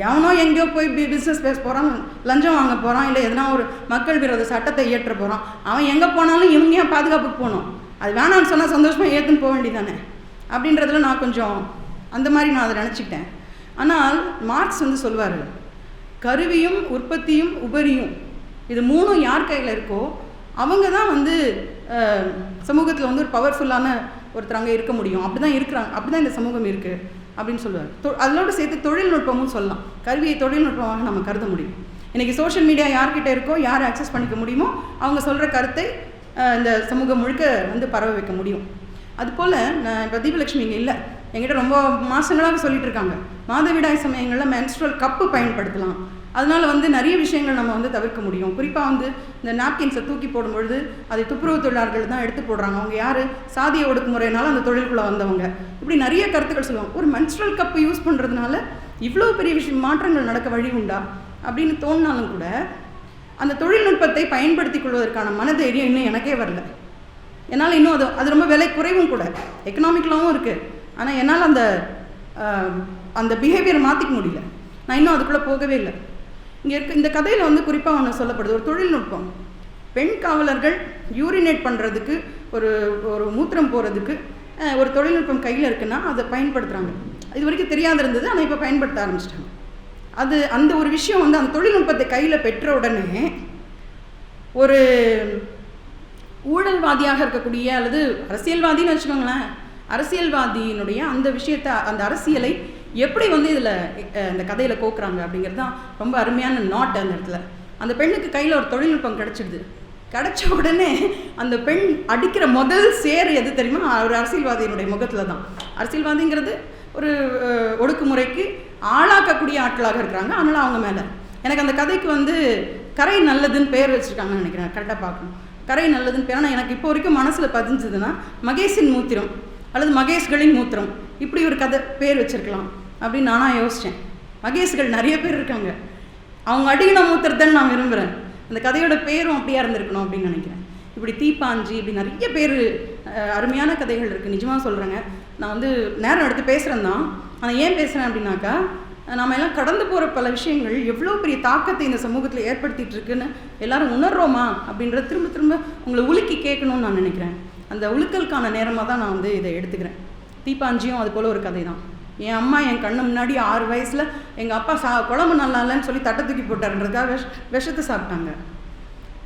எவனோ எங்கேயோ போய் பிஸ்னஸ் பேச போகிறான், லஞ்சம் வாங்க போகிறான், இல்லை எதனா ஒரு மக்கள் விரோத சட்டத்தை இயற்ற போகிறான். அவன் எங்கே போனாலும் இவங்க ஏன் பாதுகாப்புக்கு போகணும்? அது வேணான்னு சொன்னால் சந்தோஷமாக ஏற்றுன்னு போக வேண்டியதானே அப்படின்றதுல நான் கொஞ்சம் அந்த மாதிரி நான் அதை நினச்சிக்கிட்டேன். ஆனால் மார்க்ஸ் வந்து சொல்வார், கருவியும் உற்பத்தியும் உபரியும் இது 3 யார் கையில் இருக்கோ அவங்க தான் வந்து சமூகத்தில் வந்து ஒரு பவர்ஃபுல்லான ஒருத்தராங்க இருக்க முடியும், அப்படி தான் இருக்கிறாங்க, அப்படி தான் இந்த சமூகம் இருக்குது அப்படின்னு சொல்லுவார். அதோடு சேர்த்து தொழில்நுட்பமும் சொல்லலாம். கல்வியை தொழில்நுட்பமாக நம்ம கருத முடியும். இன்றைக்கி சோஷியல் மீடியா யார்கிட்ட இருக்கோ, யார் ஆக்சஸ் பண்ணிக்க முடியுமோ அவங்க சொல்கிற கருத்தை இந்த சமூகம் முழுக்க வந்து பரவ வைக்க முடியும். அதுபோல் நான் இப்போ தீபலட்சுமி இங்கே இல்லை, என்கிட்ட ரொம்ப மாதங்களாக சொல்லிட்டு இருக்காங்க, மாதவிடாய் சமயங்களில் மென்ஸ்ட்ரல் கப்பு பயன்படுத்தலாம், அதனால் வந்து நிறைய விஷயங்கள் நம்ம வந்து தவிர்க்க முடியும். குறிப்பாக வந்து இந்த நாப்கின்ஸை தூக்கி போடும்பொழுது அதை துப்புரவு தொழிலாளர்கள் தான் எடுத்து போடுறாங்க, அவங்க யார் சாதிய ஒடுக்குமுறையினால அந்த தொழிலுக்குள்ளே வந்தவங்க, இப்படி நிறைய கருத்துக்கள் சொல்லுவாங்க. ஒரு மென்ஸ்ட்ரல் கப்பு யூஸ் பண்ணுறதுனால இவ்வளோ பெரிய மாற்றங்கள் நடக்க வழி உண்டா அப்படின்னு தோணினாலும் கூட அந்த தொழில்நுட்பத்தை பயன்படுத்தி கொள்வதற்கான மனதைரியம் இன்னும் எனக்கே வரல. என்னால் இன்னும் அது ரொம்ப விலை குறைவும் கூட, எக்கனாமிக்கலாகவும் இருக்குது. ஆனால் என்னால் அந்த பிஹேவியரை மாற்றிக்க முடியல. நான் இன்னும் அதுக்குள்ளே போகவே இல்லை. இங்கே இந்த கதையில் வந்து குறிப்பாக ஒன்று சொல்லப்படுது, ஒரு தொழில்நுட்பம். பெண் காவலர்கள் யூரினேட் பண்ணுறதுக்கு, ஒரு மூத்திரம் போகிறதுக்கு ஒரு தொழில்நுட்பம் கையில் இருக்குன்னா அதை பயன்படுத்துகிறாங்க. இது வரைக்கும் தெரியாத இருந்தது, ஆனால் இப்போ பயன்படுத்த ஆரம்பிச்சிட்டாங்க. அந்த ஒரு விஷயம் வந்து அந்த தொழில்நுட்பத்தை கையில் பெற்ற உடனே ஒரு ஊழல்வாதியாக இருக்கக்கூடிய அல்லது அரசியல்வாதின்னு வச்சுக்கோங்களேன், அரசியல்வாதியினுடைய அந்த விஷயத்தை, அந்த அரசியலை எப்படி வந்து இதில் இந்த கதையில் கோக்குறாங்க அப்படிங்கிறது தான் ரொம்ப அருமையான நாட். அந்த இடத்துல அந்த பெண்ணுக்கு கையில் ஒரு தொழில்நுட்பம் கிடச்சிடுது. கிடச்ச உடனே அந்த பெண் அடிக்கிற முதல் சேர் எது தெரியுமா? ஒரு அரசியல்வாதியினுடைய முகத்தில் தான். அரசியல்வாதிங்கிறது ஒரு ஒடுக்குமுறைக்கு ஆளாக்கக்கூடிய ஆட்களாக இருக்கிறாங்க. அதனால் அவங்க மேலே எனக்கு அந்த கதைக்கு வந்து கரை நல்லதுன்னு பேர் வச்சுருக்காங்கன்னு நினைக்கிறேன். கரெக்டாக பார்க்கணும், கரை நல்லதுன்னு பேர். ஆனால் எனக்கு இப்போ வரைக்கும் மனசில் பதிஞ்சதுன்னா மகேஷின் மூத்திரம் அல்லது மகேஷ்களின் மூத்திரம், இப்படி ஒரு கதை பேர் வச்சுருக்கலாம் அப்படின்னு நானாக யோசித்தேன். மகேஷ்கள் நிறைய பேர் இருக்காங்க, அவங்க அடிக்கின மூத்திரத்தைன்னு நான் விரும்புகிறேன். அந்த கதையோட பேரும் அப்படியா இருந்திருக்கணும் அப்படின்னு நினைக்கிறேன். இப்படி தீப்பாஞ்சி, இப்படி நிறைய பேர் அருமையான கதைகள் இருக்குது. நிஜமாக சொல்கிறேங்க, நான் வந்து நேரம் எடுத்து பேசுகிறேன் தான். ஆனால் ஏன் பேசுகிறேன் அப்படின்னாக்கா, நம்ம எல்லாம் கடந்து போகிற பல விஷயங்கள் எவ்வளோ பெரிய தாக்கத்தை இந்த சமூகத்தில் ஏற்படுத்திகிட்டு இருக்குன்னு எல்லாரும் உணர்றோமா அப்படின்றத திரும்ப திரும்ப உங்களை உலுக்கி கேட்கணும்னு நான் நினைக்கிறேன். அந்த உழுக்கலுக்கான நேரமாக தான் நான் வந்து இதை எடுத்துக்கிறேன். தீப்பாஞ்சியும் அது போல் ஒரு கதை தான். என் அம்மா என் கண்ணு முன்னாடி 6 வயசில் எங்கள் அப்பா குழம்பு நல்லா இல்லைன்னு சொல்லி தட்டை தூக்கி போட்டாருன்றதுக்காக விஷத்தை சாப்பிட்டாங்க.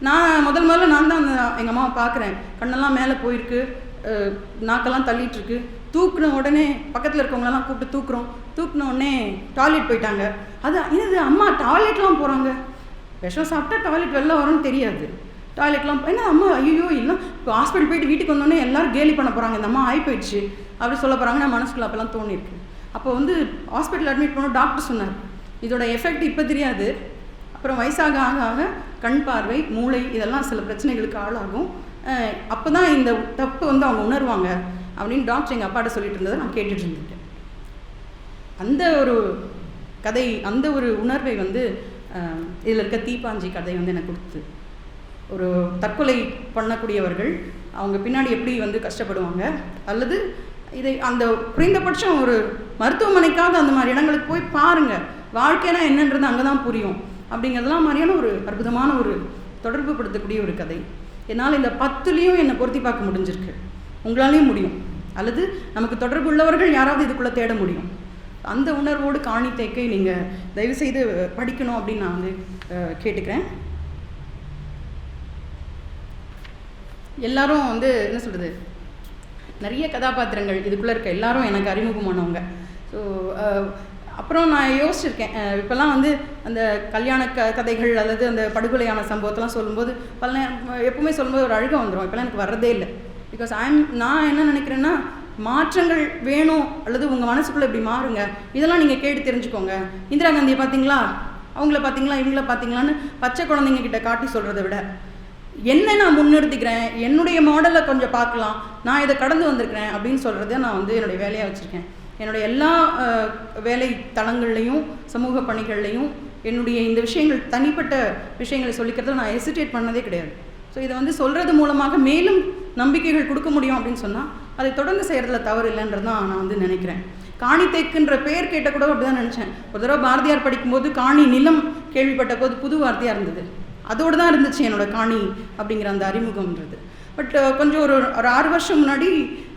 நான் முதல்ல நான் தான் எங்கள் அம்மாவை பார்க்குறேன், கண்ணெல்லாம் மேலே போயிருக்கு, நாக்கெல்லாம் தள்ளிட்டுருக்கு. தூக்குன உடனே பக்கத்தில் இருக்கவங்களெல்லாம் கூப்பிட்டு தூக்குன உடனே டாய்லெட் போயிட்டாங்க. இது அம்மா டாய்லெட்லாம் போகிறாங்க, விஷம் சாப்பிட்டா டாய்லெட் வெளில வரும்னு தெரியாது. டாய்லெட்லாம் என்ன அம்மா, ஐயோ இல்லை, இப்போ ஹாஸ்பிட்டல் போயிட்டு வீட்டுக்கு வந்தோடனே எல்லோரும் கேலி பண்ண போகிறாங்க, இந்த அம்மா ஆகி போயிடுச்சு அப்படி சொல்ல போகிறாங்க. நான் மனசுக்குள்ள அப்போல்லாம் தோணிருக்கு. அப்போ வந்து ஹாஸ்பிட்டல் அட்மிட் பண்ண டாக்டர் சொன்னார், இதோட எஃபெக்ட் இப்போ தெரியாது, அப்புறம் வயசாக ஆக ஆக கண் பார்வை, மூளை இதெல்லாம் சில பிரச்சனைகளுக்கு ஆளாகும், அப்போ தான் இந்த தப்பு வந்து அவங்க உணர்வாங்க அப்படின்னு டாக்டர் எங்கள் அப்பாட்ட சொல்லிட்டு இருந்ததை நான் கேட்டுட்டு இருந்துட்டேன். அந்த ஒரு கதை, அந்த ஒரு உணர்வை வந்து இதில் இருக்க தீப்பாஞ்சி கதை வந்து எனக்கு கொடுத்து, ஒரு தற்கொலை பண்ணக்கூடியவர்கள் அவங்க பின்னாடி எப்படி வந்து கஷ்டப்படுவாங்க, அல்லது இதை அந்த குறைந்தபட்சம் ஒரு மருத்துவமனைக்காக அந்த மாதிரி இடங்களுக்கு போய் பாருங்கள், வாழ்க்கைனா என்னன்றது அங்கே தான் புரியும் அப்படிங்கிறதுலாம் மாதிரியான ஒரு அற்புதமான ஒரு தொடர்பு படுத்தக்கூடிய ஒரு கதை. என்னால் இந்த 10லையும் என்னை பொருத்தி பார்க்க முடிஞ்சிருக்கு. உங்களாலேயும் முடியும், அல்லது நமக்கு தொடர்பு உள்ளவர்கள் யாராவது இதுக்குள்ளே தேட முடியும். அந்த உணர்வோடு காணி தேக்கை நீங்கள் தயவுசெய்து படிக்கணும் அப்படின்னு நான் வந்து கேட்டுக்கிறேன். எல்லாரும் வந்து என்ன சொல்கிறது, நிறைய கதாபாத்திரங்கள் இதுக்குள்ளே இருக்க எல்லாரும் எனக்கு அறிமுகமானவங்க. ஸோ அப்புறம் நான் யோசிச்சிருக்கேன், இப்போல்லாம் வந்து அந்த கல்யாண கதைகள் அல்லது அந்த படுகொலையான சம்பவத்தெல்லாம் சொல்லும்போது எப்பவுமே சொல்லும்போது ஒரு அழுகை வந்துடும். இப்போல்லாம் எனக்கு வர்றதே இல்லை. பிகாஸ் நான் என்ன நினைக்கிறேன்னா, மாற்றங்கள் வேணும், அல்லது உங்கள் மனசுக்குள்ளே இப்படி மாறுங்க, இதெல்லாம் நீங்கள் கேட்டு தெரிஞ்சுக்கோங்க. இந்திரா காந்தியை பார்த்தீங்களா, அவங்கள பார்த்தீங்களா, இவங்கள பார்த்தீங்களான்னு பச்சை குழந்தைங்க கிட்ட காட்டி சொல்கிறத விட, என்ன நான் முன்னிறுத்திக்கிறேன், என்னுடைய மாடலை கொஞ்சம் பார்க்கலாம், நான் இதை கடந்து வந்திருக்கிறேன் அப்படின்னு சொல்கிறத நான் வந்து என்னுடைய வேலையாக வச்சுருக்கேன். என்னுடைய எல்லா வேலை தளங்கள்லையும் சமூக பணிகள்லையும் என்னுடைய இந்த விஷயங்கள், தனிப்பட்ட விஷயங்களை சொல்லிக்கிறத நான் ஹெசிடேட் பண்ணதே கிடையாது. ஸோ இதை வந்து சொல்கிறது மூலமாக மேலும் நம்பிக்கைகள் கொடுக்க முடியும் அப்படின்னு சொன்னால் அதை தொடர்ந்து செய்கிறதுல தவறு இல்லைன்றது தான் நான் வந்து நினைக்கிறேன். காணி தேக்குன்ற பேர் கேட்ட கூட அப்படி தான் நினச்சேன். ஒரு தடவை பாரதியார் படிக்கும்போது காணி நிலம் கேள்விப்பட்ட போது புது வார்த்தையாக இருந்தது, அதோடு தான் இருந்துச்சு என்னோட காணி அப்படிங்கிற அந்த அறிமுகம்ன்றது. பட் கொஞ்சம் ஒரு 6 வருஷம் முன்னாடி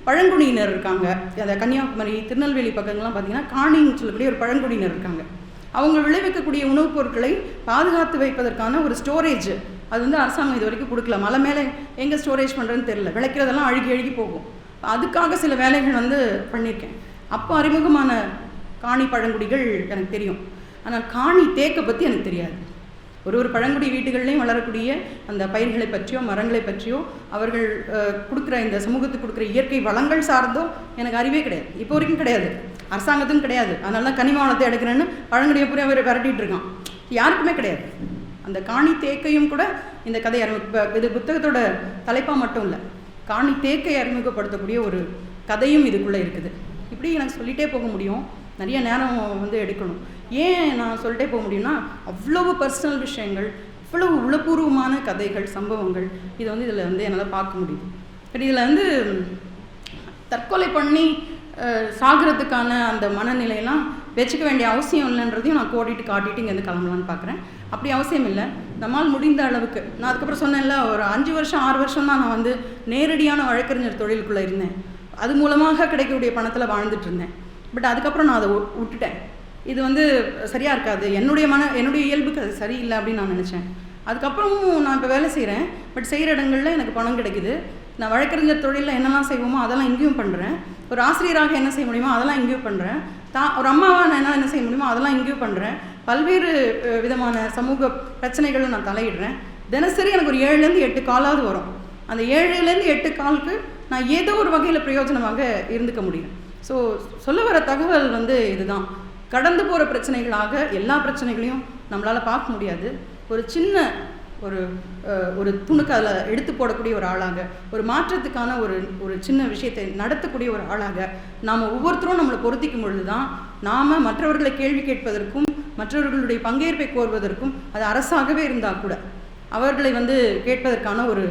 பழங்குடியினர் இருக்காங்க, அந்த கன்னியாகுமரி திருநெல்வேலி பக்கங்கள்லாம் பார்த்திங்கன்னா காணின்னு சொல்லக்கூடிய ஒரு பழங்குடியினர் இருக்காங்க. அவங்க விளைவிக்கக்கூடிய உணவுப் பொருட்களை பாதுகாத்து வைப்பதற்கான ஒரு ஸ்டோரேஜ் அது வந்து அரசாங்கம் இது வரைக்கும் கொடுக்கல. மலை மேலே எங்கே ஸ்டோரேஜ் பண்ணுறதுன்னு தெரியல, விளைக்கிறதெல்லாம் அழுகி போகும். அதுக்காக சில வேலைகள் வந்து பண்ணியிருக்கேன். அப்போ அறிமுகமான காணி பழங்குடிகள் எனக்கு தெரியும். ஆனால் காணி தேக்கை பற்றி எனக்கு தெரியாது. ஒரு பழங்குடி வீடுகள்லையும் வளரக்கூடிய அந்த பயிர்களை பற்றியோ மரங்களை பற்றியோ அவர்கள் கொடுக்குற இந்த சமூகத்துக்கு கொடுக்குற இயற்கை வளங்கள் சார்ந்தோ எனக்கு அறிவே கிடையாது. இப்போ வரைக்கும் கிடையாது, அரசாங்கத்துக்கும் கிடையாது. அதனால தான் கனிம வளத்தை எடுக்கிறேன்னு பழங்குடியை பூரா அவர் விரட்டிகிட்டு இருக்கான். யாருக்குமே கிடையாது. அந்த காணி தேக்கையும் கூட இந்த கதை இது புத்தகத்தோட தலைப்பாக மட்டும் இல்லை, காணி தேக்கை அறிமுகப்படுத்தக்கூடிய ஒரு கதையும் இதுக்குள்ளே இருக்குது. இப்படி எனக்கு சொல்லிகிட்டே போக முடியும், நிறைய நேரம் வந்து எடுக்கணும். ஏன் நான் சொல்லிட்டே போக முடியும்னா, அவ்வளவு பர்சனல் விஷயங்கள், அவ்வளவு உளப்பூர்வமான கதைகள், சம்பவங்கள் இதை வந்து இதில் வந்து என்னால் பார்க்க முடியுது. சரி, இதில் வந்து தற்கொலை பண்ணி சாகிறதுக்கான அந்த மனநிலையெல்லாம் வச்சுக்க வேண்டிய அவசியம் இல்லைன்றதையும் நான் கோடிட்டு காட்டிட்டு இங்கேருந்து கிளம்பலான்னு பார்க்குறேன். அப்படி அவசியம் இல்லை. நம்மால் முடிந்த அளவுக்கு, நான் அதுக்கப்புறம் சொன்னேன்ல, ஒரு 5 வருஷம் 6 வருஷம் தான் நான் வந்து நேரடியான வழக்கறிஞர் தொழிலுக்குள்ளே இருந்தேன். அது மூலமாக கிடைக்கக்கூடிய பணத்தில் வாழ்ந்துட்டு இருந்தேன். பட் அதுக்கப்புறம் நான் அதை விட்டுட்டேன். இது வந்து சரியாக இருக்காது, என்னுடைய இயல்புக்கு அது சரியில்லை அப்படின்னு நான் நினச்சேன். அதுக்கப்புறமும் நான் இப்போ வேலை செய்கிறேன். பட் செய்கிற இடங்களில் எனக்கு பணம் கிடைக்குது. நான் வழக்கறிஞர் தொழிலில் என்னெல்லாம் செய்வோமோ அதெல்லாம் இங்கேயும் பண்ணுறேன். ஒரு ஆசிரியராக என்ன செய்ய முடியுமோ அதெல்லாம் இங்கேயும் பண்ணுறேன். ஒரு அம்மாவாக நான் என்ன செய்ய முடியுமோ அதெல்லாம் இங்கேயும் பண்ணுறேன். பல்வேறு விதமான சமூக பிரச்சனைகளும் நான் தலையிடுறேன். தினசரி எனக்கு ஒரு 7லேருந்து 8 காலாவது வரும். அந்த 7லேருந்து 8 காலுக்கு நான் ஏதோ ஒரு வகையில் பிரயோஜனமாக இருந்துக்க முடியும். ஸோ சொல்ல வர தகவல் வந்து இதுதான். கடந்து போகிற பிரச்சனைகளாக எல்லா பிரச்சனைகளையும் நம்மளால் பார்க்க முடியாது. ஒரு சின்ன ஒரு துணுக்கு அதில் எடுத்து போடக்கூடிய ஒரு ஆளாக, ஒரு மாற்றத்துக்கான ஒரு சின்ன விஷயத்தை நடத்தக்கூடிய ஒரு ஆளாக நாம் ஒவ்வொருத்தரும் நம்மளை பொருத்திக்கும் பொழுது தான் நாம் மற்றவர்களை கேள்வி கேட்பதற்கும் மற்றவர்களுடைய பங்கேற்பை கோருவதற்கும், அது அரசாகவே இருந்தால் கூட அவர்களை வந்து கேட்பதற்கான ஒரு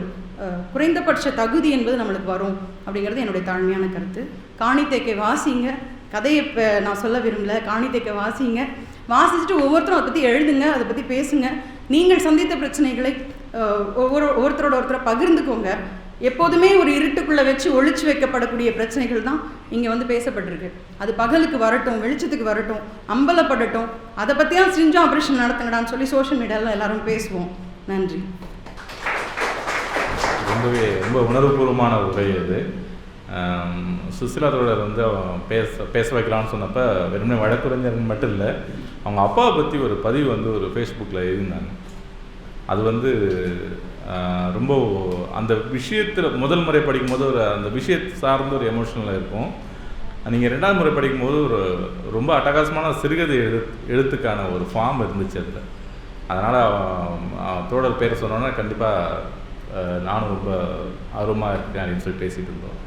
குறைந்தபட்ச தகுதி என்பது நம்மளுக்கு வரும் அப்படிங்கிறது என்னுடைய தாழ்மையான கருத்து. காணித்தேக்கை வாசிங்க. கதையை இப்போ நான் சொல்ல விரும்பல, காணித்தேக்கை வாசிங்க. வாசிச்சுட்டு ஒவ்வொருத்தரும் அதை பற்றி எழுதுங்க, அதை பற்றி பேசுங்க. நீங்கள் சந்தித்த பிரச்சனைகளை ஒருத்தரை பகிர்ந்துக்கோங்க. எப்போதுமே ஒரு இருட்டுக்குள்ளே வச்சு ஒழிச்சு வைக்கப்படக்கூடிய பிரச்சனைகள் தான் இங்கே வந்து பேசப்பட்டிருக்கு. அது பகலுக்கு வரட்டும், வெளிச்சத்துக்கு வரட்டும், அம்பலப்படட்டும். அதை பற்றியா ஸ்ட்ரிஞ்ச் ஆப்ரேஷன் நடத்துங்கடான்னு சொல்லி சோஷியல் மீடியாவில் எல்லாரும் பேசுவோம். நன்றி. ரொம்ப உணர்வுபூர்வமான உரை அது. சுசிலா தோழர் வந்து பேச வைக்கலான்னு சொன்னப்போ வெறுமனே வழக்குரைஞர் மட்டும் இல்லை, அவங்க அப்பாவை பற்றி ஒரு பதிவு வந்து ஒரு ஃபேஸ்புக்கில் எழுதியிருந்தாங்க. அது வந்து ரொம்ப அந்த விஷயத்தில் முதல் முறை படிக்கும்போது அந்த விஷயத்தை சார்ந்த ஒரு எமோஷனலாக இருக்கும். நீங்கள் 2வது முறை படிக்கும்போது ரொம்ப அட்டகாசமான சிறுகதை எழுத்துக்கான ஒரு ஃபார்ம் இருந்துச்சு அதில். அதனால் தோழர் பேரை சொன்னோன்னா கண்டிப்பாக நானும் ரொம்ப ஆர்வமாக இருக்கேன் அப்படின்னு சொல்லி பேசிகிட்டு இருந்தோம்.